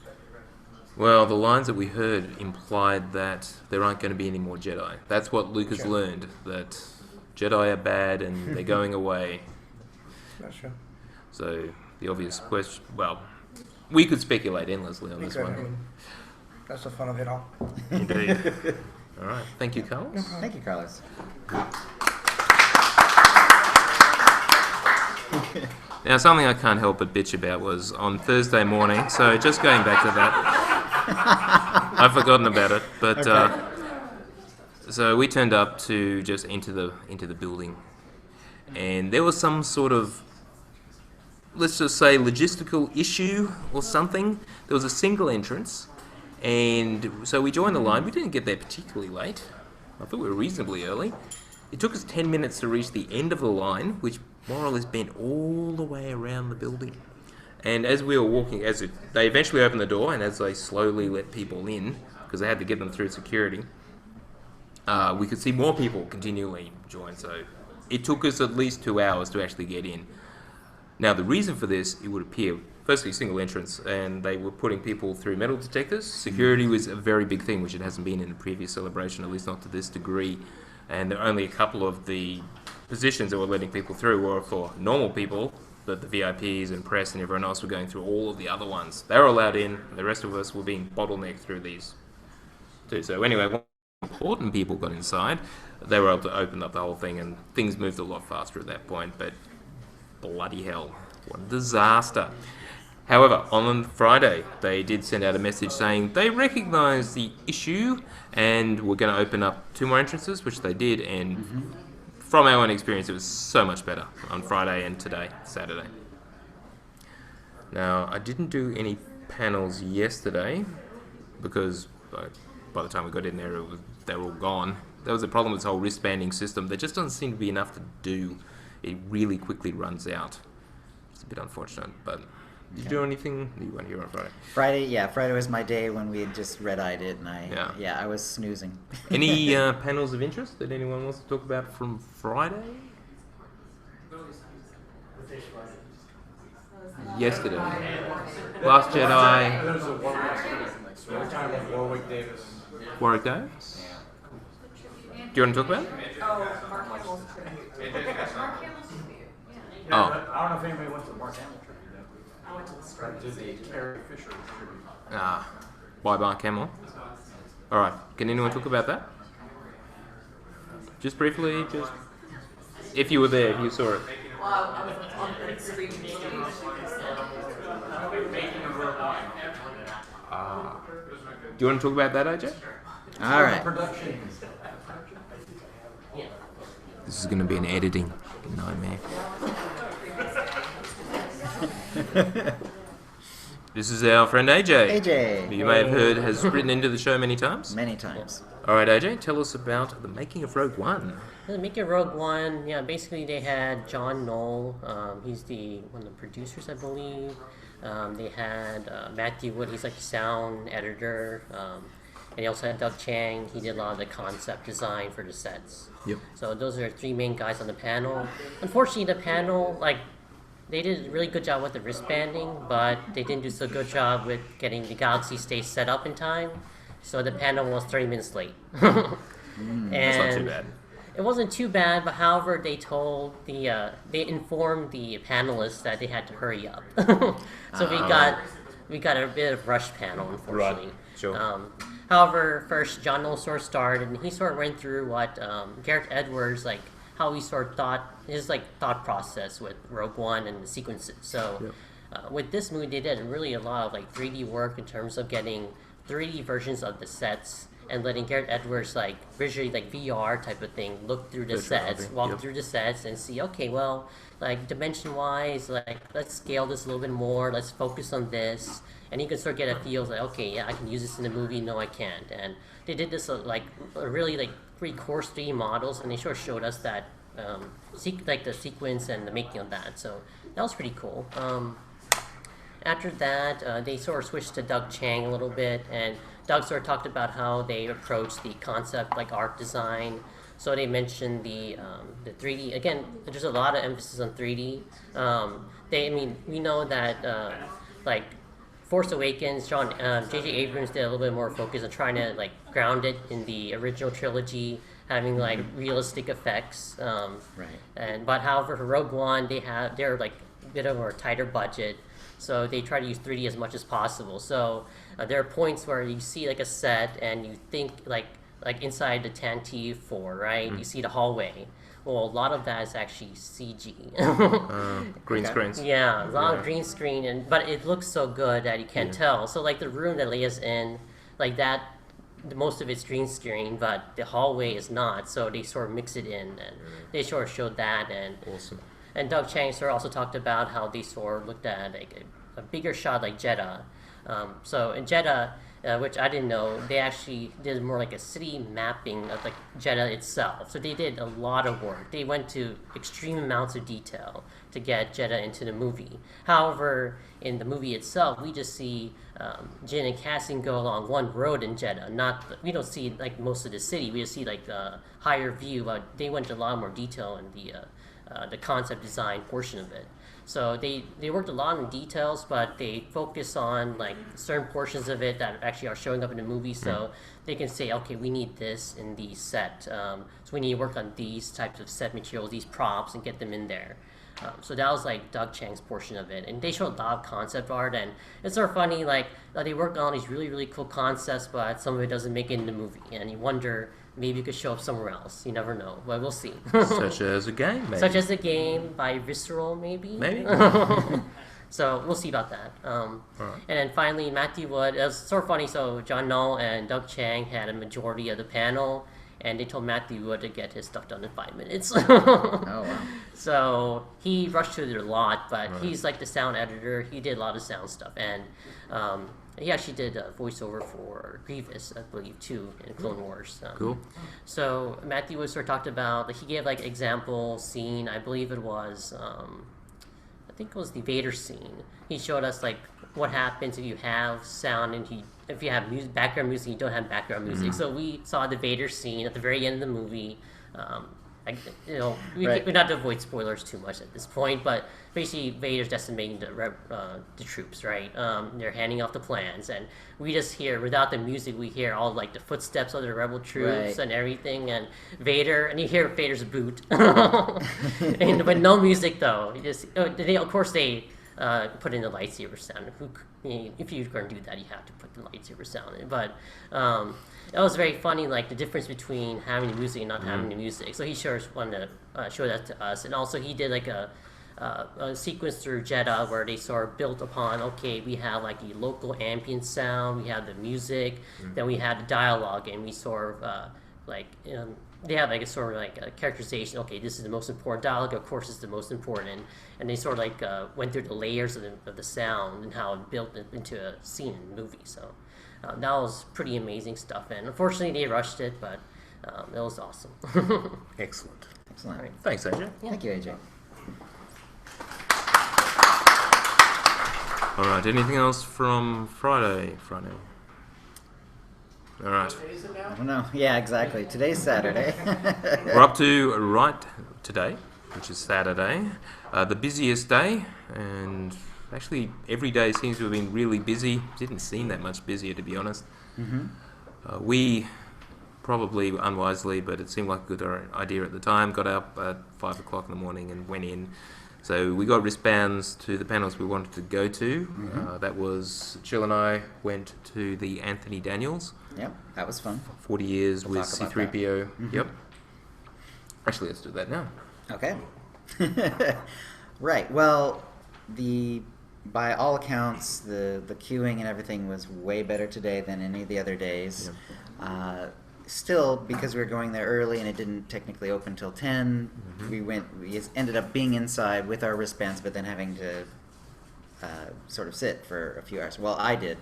Well, the lines that we heard implied that there aren't going to be any more Jedi. That's what Luke has learned, that Jedi are bad and they're going away. That's true. So the obvious question, well, we could speculate endlessly on this one. That's the fun of it all. Indeed. All right. Thank you, Carlos. Thank you, Carlos. Now, something I can't help but bitch about was on Thursday morning. So just going back to that, I've forgotten about it. But So we turned up to just enter the building, and there was some sort of, let's just say, logistical issue or something. There was a single entrance, and so we joined the line. We didn't get there particularly late. I thought we were reasonably early. It took us 10 minutes to reach the end of the line, which more or less bent all the way around the building. And as we were walking, they eventually opened the door, and as they slowly let people in, because they had to get them through security, we could see more people continually join. So it took us at least 2 hours to actually get in. Now, the reason for this, it would appear, firstly, single entrance, and they were putting people through metal detectors. Security was a very big thing, which it hasn't been in a previous celebration, at least not to this degree. And there are only a couple of the positions that were letting people through were for normal people, but the VIPs and press and everyone else were going through all of the other ones. They were allowed in, and the rest of us were being bottlenecked through these too. So anyway, when important people got inside, they were able to open up the whole thing, and things moved a lot faster at that point, but bloody hell, what a disaster. However, on Friday, they did send out a message saying they recognise the issue and were going to open up 2 more entrances, which they did, and from our own experience, it was so much better on Friday and today, Saturday. Now, I didn't do any panels yesterday because by the time we got in there, they were all gone. There was a problem with this whole wristbanding system. There just doesn't seem to be enough to do. It really quickly runs out. It's a bit unfortunate, but did you do anything? You weren't here on Friday. Friday was my day when we had just red-eyed it, and I was snoozing. Any panels of interest that anyone wants to talk about from Friday? Yesterday. Last Jedi. There's a Warwick Davis. Warwick Davis? Do you want to talk about it? Oh, Mark Hamill's tribute. Mark Hamill's tribute. Oh. I don't know if anybody went to the Mark Hamill tribute. I went to the I Stripes. did the Carrie Fisher tribute. By Mark Hamill. Alright, can anyone talk about that? Just briefly, just... If you were there, if you saw it. Well, I was on the street. Do you want to talk about that, AJ? All right. This is going to be an editing nightmare. This is our friend AJ. AJ. Who you may have heard has written into the show many times. Many times. All right, AJ, tell us about the making of Rogue One. Making Rogue One, basically they had John Knoll, he's one of the producers, I believe. They had Matthew Wood, he's like the sound editor. And he also had Doug Chang, he did a lot of the concept design for the sets. Yep. So those are 3 main guys on the panel. Unfortunately, the panel, they did a really good job with the wristbanding, but they didn't do so good job with getting the Galaxy stage set up in time. So the panel was 30 minutes late. That's not too bad. It wasn't too bad, but however, they informed the panelists that they had to hurry up. So we got a bit of rush panel, unfortunately. Right. Sure. However, first John Knoll sort of started, and he sort of went through what Gareth Edwards, how he sort of thought, his thought process with Rogue One and the sequences. So with this movie, they did really a lot of 3D work in terms of getting 3D versions of the sets and letting Gareth Edwards visually VR type of thing look through the sets, walk through the sets and see, okay, well, dimension wise, let's scale this a little bit more, let's focus on this, and you can sort of get a feel okay, yeah, I can use this in the movie, no I can't. And they did this really 3 course 3D models, and they sort of showed us that the sequence and the making of that, so that was pretty cool. After that, they sort of switched to Doug Chang a little bit, and Doug sort of talked about how they approached the concept art design. So So the 3D, again, there's a lot of emphasis on 3D. We know that Force Awakens, J.J. Abrams did a little bit more focus on trying to ground it in the original trilogy, having realistic effects. But however, for Rogue One, they're a bit of a tighter budget. So they try to use 3D as much as possible. So there are points where you see a set and you think inside the Tantive 4, right? You see the hallway. Well, a lot of that is actually CG. Green screens. Yeah, a lot of green screen, but it looks so good that you can't tell. So the room that Leia's in, most of it's green screen, but the hallway is not. So they sort of mix it in, and they sort of showed that. And Awesome. and Doug Chang sort of also talked about how they sort of looked at like a bigger shot like Jeddah. So in Jeddah, which I didn't know, they actually did more like a city mapping of like Jeddah itself. So they did a lot of work. They went to extreme amounts of detail to get Jeddah into the movie. However, in the movie itself, we just see Jin and Cassian go along one road in Jeddah. We don't see like most of the city. We just see like a higher view. But they went to a lot more detail in the concept design portion of it. So they worked a lot on details, but they focus on like certain portions of it that actually are showing up in the movie. So they can say, okay, we need this in the set. So we need to work on these types of set materials, these props, and get them in there. So that was like Doug Chang's portion of it, and they showed a lot of concept art, and it's sort of funny. Like they worked on these really cool concepts, but some of it doesn't make it in the movie, and you wonder. Maybe it could show up somewhere else. You never know. But we'll see. Such as a game, maybe. Such as a game by Visceral, maybe? Maybe. So we'll see about that. Right. And then finally, Matthew Wood. It was sort of funny. So John Knoll and Doug Chang had a majority of the panel, and they told Matthew Wood to get his stuff done in 5 minutes. Oh, wow. So he rushed through it a lot, but he's like the sound editor. He did a lot of sound stuff. And he actually did a voiceover for Grievous, I believe, too, in Clone Wars. Cool. So Matthew Wood sort of talked about, like, he gave like example scene. I believe it was, I think it was the Vader scene. He showed us like what happens if you have sound and if you have background music, you don't have background music. So we saw the Vader scene at the very end of the movie. We're not to avoid spoilers too much at this point, but basically Vader's decimating the troops, right? They're handing off the plans, and we just hear, without the music, we hear all like the footsteps of the rebel troops and everything, and Vader, and you hear Vader's boot. And but no music though. Of course they put in the lightsaber sound. If you're going to do that, you have to put the lightsaber sound in. But it was very funny, like the difference between having the music and not having the music. So he sure wanted to show that to us, and also he did like a sequence through Jeddah where they sort of built upon. Okay, we have like the local ambient sound, we have the music, then we had the dialogue, and we sort of they have like a sort of like a characterization. Okay, this is the most important dialogue. Of course, it's the most important, and they sort of like went through the layers of the sound and how it built it into a scene in the movie. So that was pretty amazing stuff, and unfortunately they rushed it, but it was awesome. Excellent. Excellent. Right. Thanks, AJ. Thank you, AJ. All right. Anything else from Friday? All right. Is it now? Oh, no. Yeah, exactly. Today's Saturday. We're up to right today, which is Saturday, the busiest day, and actually every day seems to have been really busy. Didn't seem that much busier, to be honest. We probably unwisely, but it seemed like a good idea at the time, got up at 5 o'clock in the morning and went in. So we got wristbands to the panels we wanted to go to. That was, Jill and I went to the Anthony Daniels. Yep, that was fun. 40 years We'll with talk about C-3PO. Yep. Actually, let's do that now. Okay. Right. Well, by all accounts, the queuing and everything was way better today than any of the other days. Still, because we were going there early and it didn't technically open till 10, we ended up being inside with our wristbands, but then having to sort of sit for a few hours. Well, I did.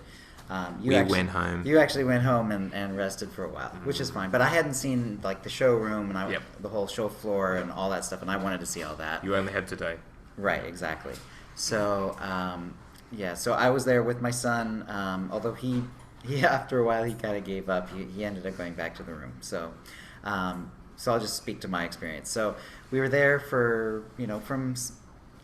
We went home. You actually went home and rested for a while, which is fine. But I hadn't seen like the showroom and the whole show floor and all that stuff, and I wanted to see all that. You only had today. Right, exactly. So, so I was there with my son, although he after a while, he kind of gave up. He ended up going back to the room. So I'll just speak to my experience. So we were there for, from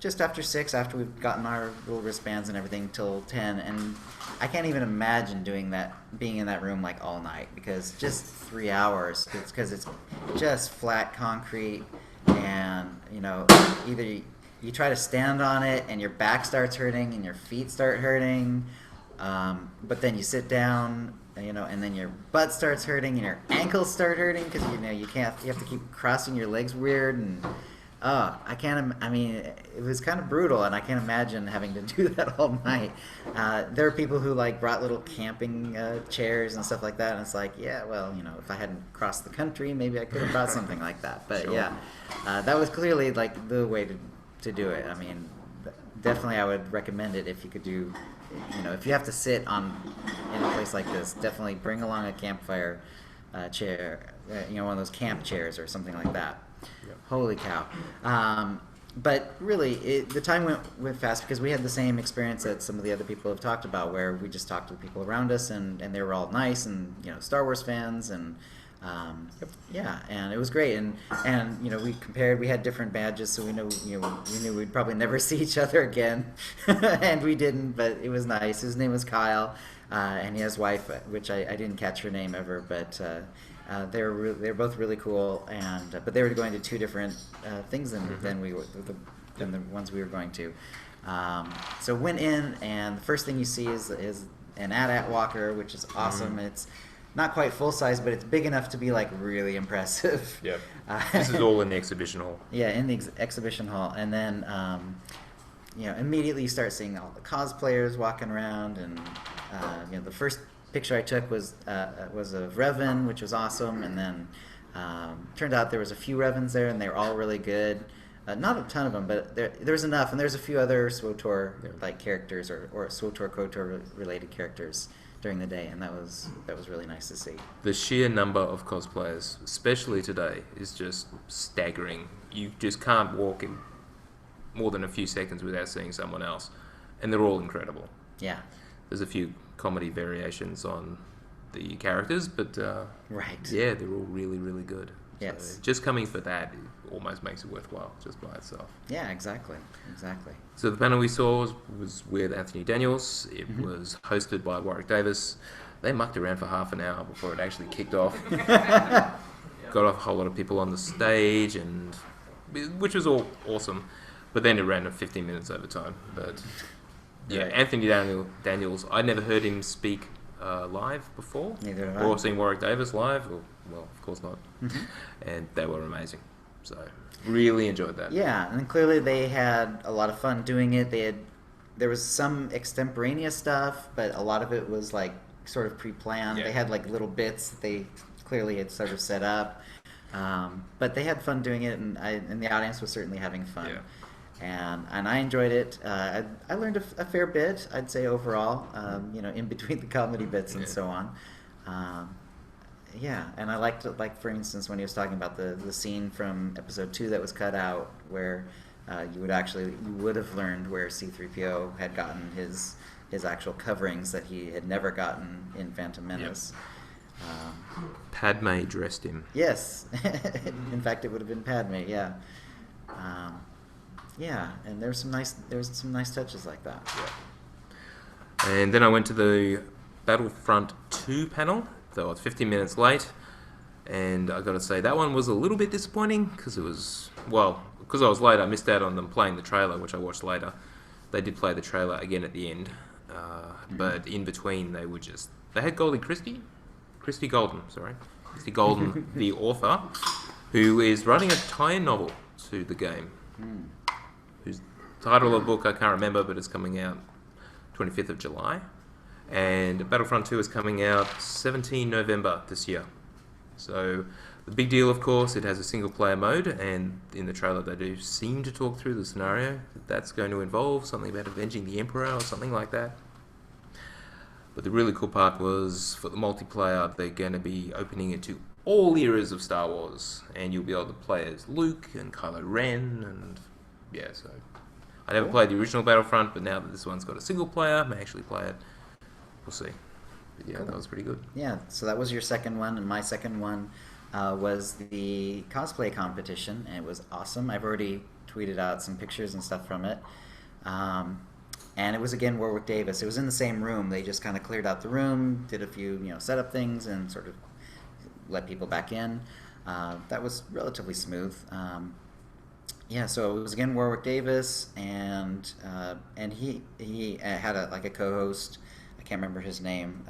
just after 6, after we've gotten our little wristbands and everything, till 10. And I can't even imagine being in that room like all night, because just 3 hours, because it's just flat concrete, and, either you try to stand on it and your back starts hurting and your feet start hurting, but then you sit down, and then your butt starts hurting and your ankles start hurting because you have to keep crossing your legs weird, and I can't. I mean, it was kind of brutal, and I can't imagine having to do that all night. There are people who like brought little camping chairs and stuff like that, and it's like, yeah, well, if I hadn't crossed the country, maybe I could have brought something like that. But Sure. yeah, that was clearly like the way to do it. I mean, definitely, I would recommend it if you could do. If you have to sit in a place like this, definitely bring along a campfire chair. One of those camp chairs or something like that. Yep. Holy cow. But really, the time went fast because we had the same experience that some of the other people have talked about, where we just talked to the people around us, and they were all nice and Star Wars fans, and yeah, and it was great. And we compared. We had different badges, so we knew we'd probably never see each other again, and we didn't. But it was nice. His name was Kyle, and his wife, which I didn't catch her name ever, but. They were both really cool, but they were going to two different things than we were than the ones we were going to. So went in, and the first thing you see is an AT-AT walker, which is awesome. It's not quite full size, but it's big enough to be like really impressive. Yep. This is all in the exhibition hall. Yeah, in the exhibition hall, and then immediately you start seeing all the cosplayers walking around, and the first picture I took was of Revan, which was awesome, and then turned out there was a few Revans there, and they were all really good. Not a ton of them, but there was enough, and there's a few other SWTOR like characters or SWTOR KOTOR related characters during the day, and that was really nice to see. The sheer number of cosplayers, especially today, is just staggering. You just can't walk in more than a few seconds without seeing someone else, and they're all incredible. Yeah. There's a few comedy variations on the characters, but right. Yeah, they're all really, really good. Yes. So just coming for that almost makes it worthwhile just by itself. Yeah, exactly. So the panel we saw was with Anthony Daniels. It was hosted by Warwick Davis. They mucked around for half an hour before it actually kicked off. Got off a whole lot of people on the stage, which was all awesome. But then it ran 15 minutes over time. But yeah, Right. Anthony Daniels, I'd never heard him speak live before. Neither have I. Or seen Warwick Davis live. Well, of course not. And they were amazing. So really enjoyed that. Yeah, and clearly they had a lot of fun doing it. There was some extemporaneous stuff, but a lot of it was like sort of pre-planned. Yeah. They had like little bits that they clearly had sort of set up, but they had fun doing it, and the audience was certainly having fun. Yeah. And I enjoyed it. I learned a fair bit, I'd say, overall. In between the comedy bits and so on. Yeah, and I liked it, like for instance when he was talking about the scene from episode 2 that was cut out, where you would have learned where C-3PO had gotten his actual coverings that he had never gotten in Phantom Menace. Padme dressed him. Yes, in fact, it would have been Padme. Yeah. Yeah, and there was some nice touches like that. Yeah. And then I went to the Battlefront 2 panel, though I was 15 minutes late, and I got to say that one was a little bit disappointing because I was late. I missed out on them playing the trailer, which I watched later. They did play the trailer again at the end, but in between they had Christy Golden, the author, who is writing a tie-in novel to the game. Whose title of the book I can't remember, but it's coming out 25th of July. And Battlefront 2 is coming out 17 November this year. So the big deal, of course, it has a single-player mode, and in the trailer they do seem to talk through the scenario that's going to involve something about avenging the Emperor or something like that. But the really cool part was, for the multiplayer, they're going to be opening it to all eras of Star Wars, and you'll be able to play as Luke and Kylo Ren, and yeah, so I never played the original Battlefront, but now that this one's got a single player, I may actually play it. We'll see. But yeah, that was pretty good. Yeah, so that was your second one, and my second one was the cosplay competition, and it was awesome. I've already tweeted out some pictures and stuff from it. And it was, again, Warwick Davis. It was in the same room. They just kind of cleared out the room, did a few setup things, and sort of let people back in. That was relatively smooth. Yeah, so it was again Warwick Davis, and he had a co-host. I can't remember his name,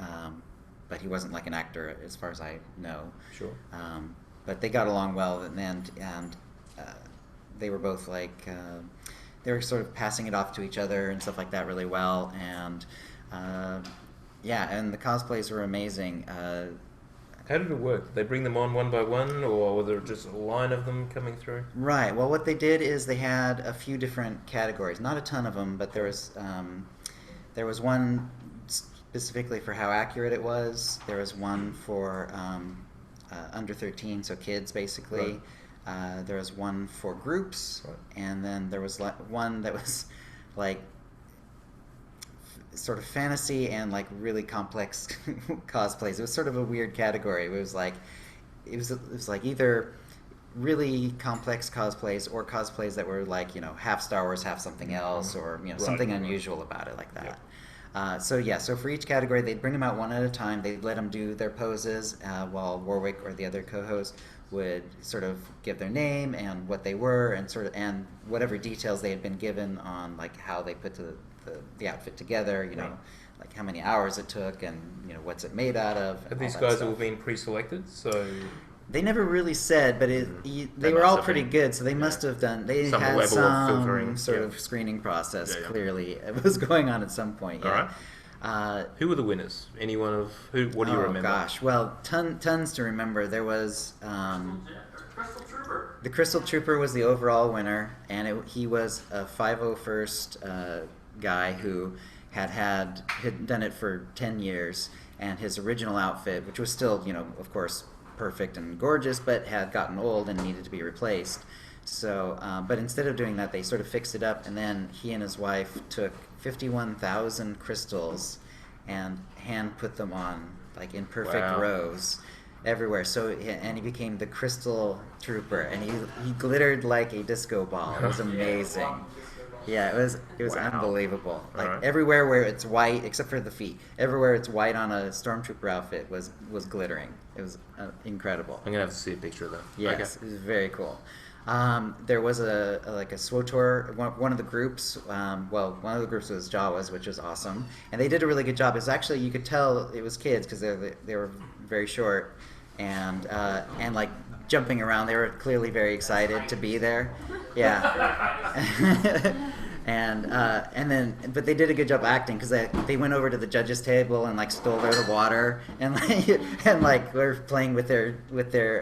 but he wasn't like an actor as far as I know. Sure. But they got along well, and they were both like they were sort of passing it off to each other and stuff like that really well, and and the cosplays were amazing. How did it work? Did they bring them on one by one, or was there just a line of them coming through? Right. Well, what they did is they had a few different categories. Not a ton of them, but there was one specifically for how accurate it was. There was one for under 13, so kids basically. Right. There was one for groups, right. And then there was one that was like sort of fantasy and like really complex cosplays. It was sort of a weird category. It was like either really complex cosplays or cosplays that were like, half Star Wars, half something else, or something unusual about it like that. Yeah. So for each category, they'd bring them out one at a time. They'd let them do their poses while Warwick or the other co-host would sort of give their name and what they were and whatever details they had been given on like how they put the outfit together, like how many hours it took and what's it made out of. Have these guys all been pre-selected? So they never really said, but they were all pretty good, so they must have done. They some had level some of filtering, sort of screening process. Clearly, it was going on at some point. Yeah. All right. Who were the winners? Any one of who? What do you remember? Oh gosh, well, tons to remember. There was Crystal Trooper. The Crystal Trooper was the overall winner, and he was a 501st guy who had done it for 10 years, and his original outfit, which was still, of course, perfect and gorgeous, but had gotten old and needed to be replaced. So, but instead of doing that, they sort of fixed it up, and then he and his wife took 51,000 crystals and hand put them on, like in perfect rows everywhere. So, and he became the Crystal Trooper, and he glittered like a disco ball. It was amazing. Yeah, it was unbelievable. Like everywhere where it's white, except for the feet, everywhere it's white on a stormtrooper outfit was glittering. It was incredible. I'm gonna have to see a picture of that. Yes, it was very cool. There was a SWTOR, one of the groups. One of the groups was Jawas, which was awesome, and they did a really good job. It's actually, you could tell it was kids because they were very short and like jumping around. They were clearly very excited to be there. Yeah. But they did a good job acting because they went over to the judges' table and like stole their water and were playing with their with their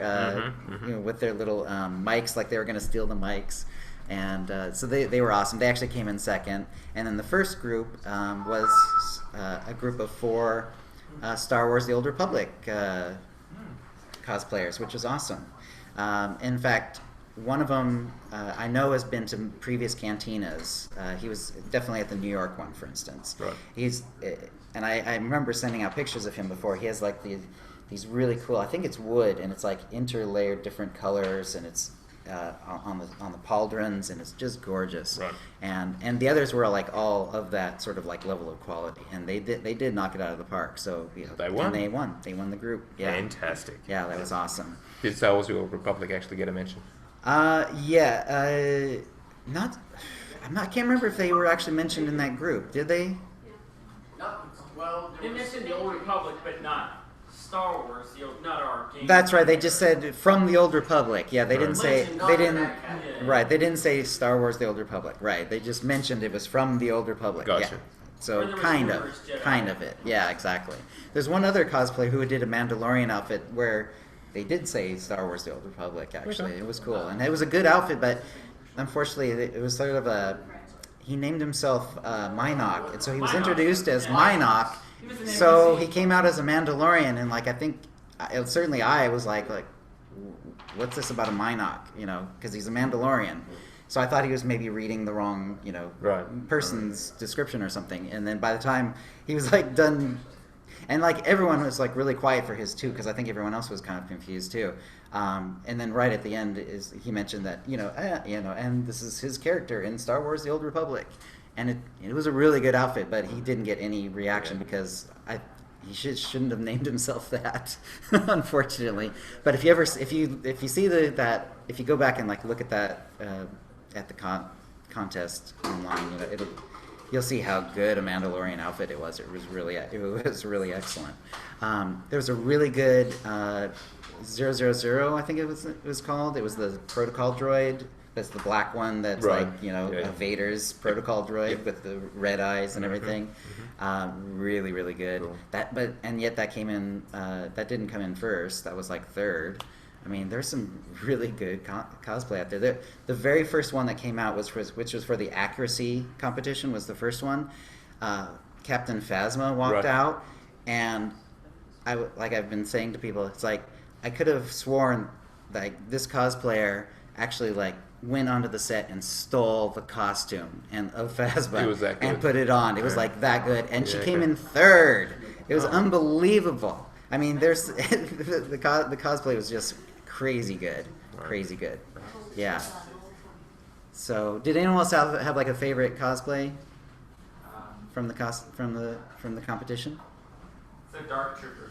little mics, like they were going to steal the mics, and so they were awesome. They actually came in second, and then the first group was a group of 4 Star Wars: The Old Republic cosplayers, which was awesome. In fact, one of them I know has been to previous cantinas. He was definitely at the New York one, for instance. Right. And I remember sending out pictures of him before. He has like these really cool, I think it's wood, and it's like interlayered different colors, and it's on the pauldrons, and it's just gorgeous. Right. And the others were like all of that sort of like level of quality, and they did knock it out of the park. So they won. They won the group. Yeah. Fantastic. Yeah, that was awesome. Did Star Wars: The Old Republic actually get a mention? Not. I can't remember if they were actually mentioned in that group. Did they? Well, They mentioned the Old Republic, but not Star Wars. Not our game. That's right. They just said from the Old Republic. Yeah, they didn't say they didn't. Right, they didn't say Star Wars: The Old Republic. Right, they just mentioned it was from the Old Republic. Gotcha. Yeah. So kind of it. Yeah, exactly. There's one other cosplayer who did a Mandalorian outfit where they did say Star Wars: The Old Republic. Actually, it was cool, and it was a good outfit, but unfortunately, it was sort of a. He named himself Minok, and so he was introduced as Minok. So he came out as a Mandalorian, and like I think, certainly I was like, what's this about a Minok? Because he's a Mandalorian. So I thought he was maybe reading the wrong, person's description or something. And then by the time he was like done, and like everyone was like really quiet for his too, because I think everyone else was kind of confused too. And then right at the end he mentioned that and this is his character in Star Wars: The Old Republic, and it was a really good outfit, but he didn't get any reaction because he shouldn't have named himself that, unfortunately. But if you see if you go back and like look at that at the contest online, you'll see how good a Mandalorian outfit it was. It was really excellent. There was a really good 000, I think it was called. It was the protocol droid That's the black one that's Right. like, you know, Yeah. Vader's protocol droid Yep. with the red eyes and everything. Really, really good. Cool. And yet that came in, that didn't come in first. That was like third. I mean, there's some really good cosplay out there. The very first one that came out which was for the accuracy competition, was the first one. Captain Phasma walked Right. out, and like I've been saying to people, it's like I could have sworn like this cosplayer actually like went onto the set and stole the costume of Phasma It was that and good. put it on. It was like that good, and she Yeah, came good. in third. It was unbelievable. I mean, there's the cosplay was just crazy good, crazy good. Yeah. So, did anyone else have like a favorite cosplay from the competition? The Dark Trooper.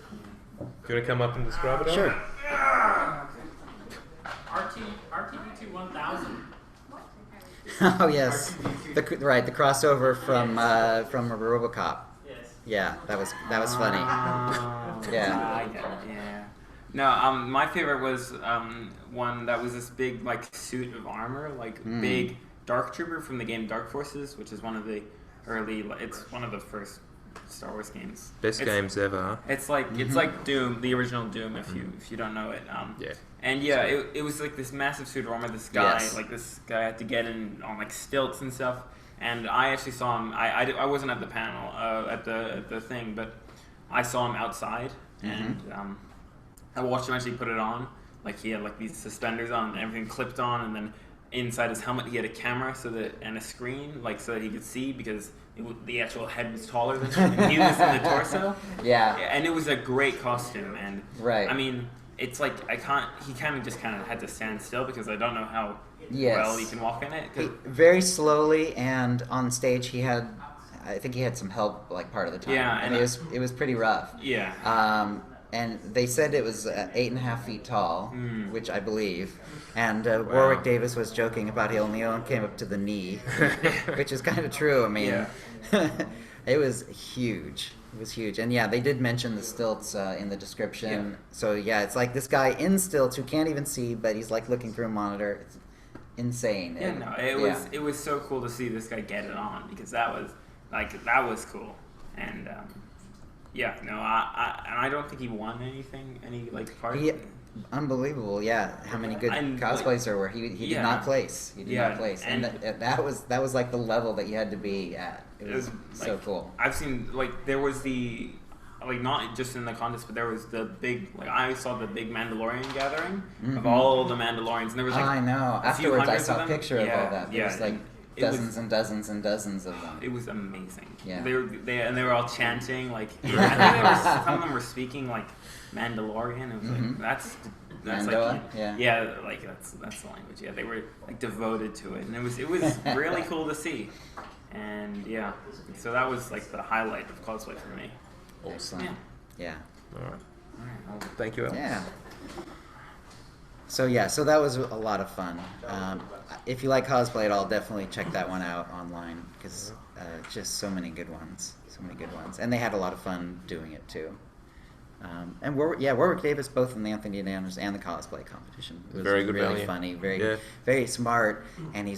Do you want to come up and describe it all? Sure. RTB2 1000. Oh yes, the crossover from RoboCop. Yes. Yeah, that was funny. Yeah. I get it, yeah. No, my favorite was one that was this big like suit of armor, like big Dark Trooper from the game Dark Forces, which is one of the it's one of the first Star Wars games. Best games ever. It's like Doom, the original Doom, if you don't know it. Yeah. And yeah, it was like this massive suit of armor. This guy, Yes. this guy had to get in on like stilts and stuff. And I actually saw him. I wasn't at the panel at the thing, but I saw him outside, and I watched him actually put it on. Like he had like these suspenders on, and everything clipped on, and then inside his helmet he had a camera and a screen, like so that he could see because the actual head was taller than him, and he was in the torso. Yeah. And it was a great costume, and Right. I mean, it's like he kind of had to stand still because I don't know how Yes. well he can walk in it. 'Cause- Very slowly, and on stage I think he had some help like part of the time. Yeah, and and it was pretty rough. yeah. And they said it was 8.5 feet tall, Mm. which I believe. And Warwick Davis was joking about he only came up to the knee, which is kind of true. I mean, it was huge. It was huge. And yeah, they did mention the stilts in the description. Yeah. So yeah, it's like this guy in stilts who can't even see, but he's like looking through a monitor. It's insane. Yeah, And, no, it was so cool to see this guy get it on because that was cool. And yeah, no, I don't think he won any like part. Unbelievable, yeah. How many good And, cosplays there were? He did yeah. not place. He did Yeah, not place, and and- that was like the level that you had to be at. It was so like, cool. I've seen like there was the like not just in the contest, but there was the big like I saw the big Mandalorian gathering of all the Mandalorians, and there was like I know. a few Afterwards, I hundreds saw of a them. picture of Yeah, all that. There yeah, was like it was- dozens and dozens and dozens of them. It was amazing. Yeah. They were all chanting like I think some of them were speaking like Mandalorian. It was like that's Mandoa, like yeah. like that's the language. Yeah, they were like devoted to it, and it was really cool to see. And yeah, so that was like the highlight of cosplay for me. Awesome. Yeah. Yeah. All right. Well, thank you, Alex. Yeah. So yeah, so that was a lot of fun. If you like cosplay at all, definitely check that one out online because just so many good ones, and they had a lot of fun doing it too. And Warwick Davis, both in the Anthony Danners and the cosplay competition, it was Very good really value. funny, Yeah. very smart, and he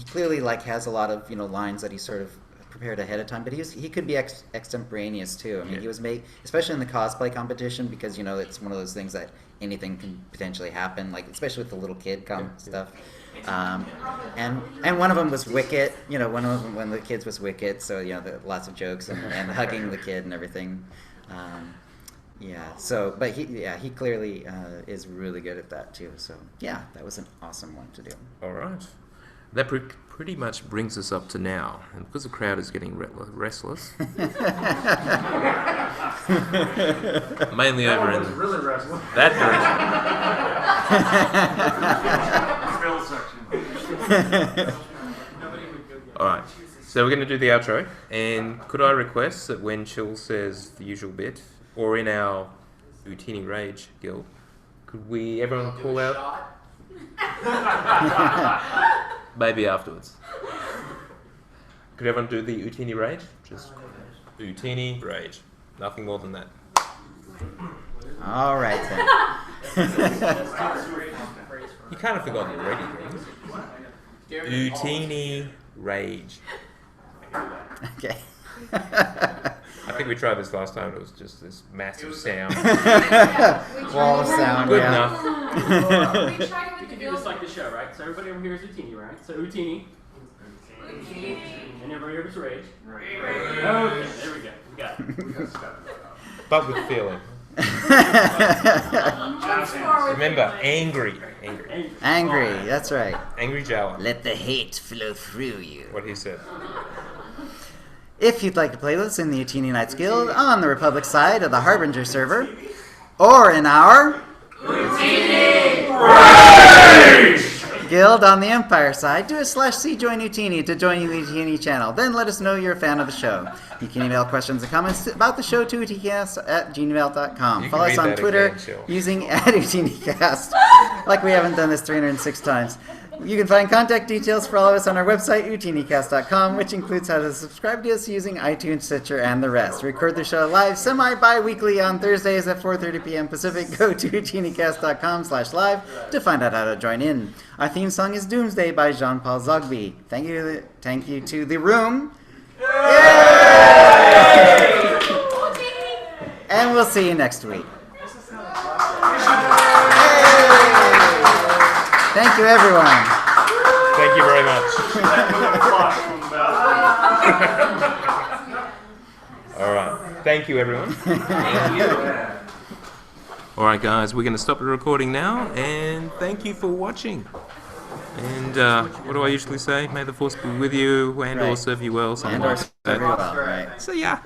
clearly like has a lot of lines that he sort of prepared ahead of time, but he could be extemporaneous too. I mean, Yeah. he was especially in the cosplay competition because it's one of those things that anything can potentially happen, like especially with the little kid stuff. And one of them was Wicket. One of them when the kids was Wicket. So lots of jokes and hugging the kid and everything. So but he clearly is really good at that too. So yeah, that was an awesome one to do. All right. That pretty much brings us up to now, and because the crowd is getting restless, mainly over in Really restless. that direction. Phil section. All right. So we're going to do the outro, and could I request that when Chill says the usual bit, or in our Ootini Rage guild, could everyone call out? Maybe afterwards. Could everyone do the Ootini Rage? Just Ootini Rage. Nothing more than that. All right then. You can't have forgotten already. Ootini Rage. Okay. I think we tried this last time. It was just this massive sound. Wall of sound. Good yeah. enough. We tried it You with the can do this like the show, right? So everybody over here is Ootini, right? So Ootini. And everybody over is Rage. Okay, there we go. We got it. But with feeling. Remember, angry. Angry. That's right. Angry Jawa. Let the hate flow through you. What he said. If you'd like to play with us in the Ootini Knights Guild on the Republic side of the Harbinger server, or in our Guild on the Empire side, do a /C join Ootini to join the Ootini channel. Then let us know you're a fan of the show. You can email questions and comments about the show to OotiniCast@gmail.com. You can Follow us read on that Twitter again, Jill. using @OotiniCast. Like we haven't done this 306 times. You can find contact details for all of us on our website, OotiniCast.com, which includes how to subscribe to us using iTunes, Stitcher, and the rest. We record the show live semi-bi-weekly on Thursdays at 4:30 p.m. Pacific. Go to OotiniCast.com/live to find out how to join in. Our theme song is Doomsday by Jean-Paul Zogby. Thank you to The Room. Yay! And we'll see you next week. Thank you, everyone. Thank you very much. All right. Thank you, everyone. Thank you. All right, guys. We're going to stop the recording now, and thank you for watching. And what do I usually say? May the force be with you, and or Right. serve you well. Something And or like that. very well, right. So yeah.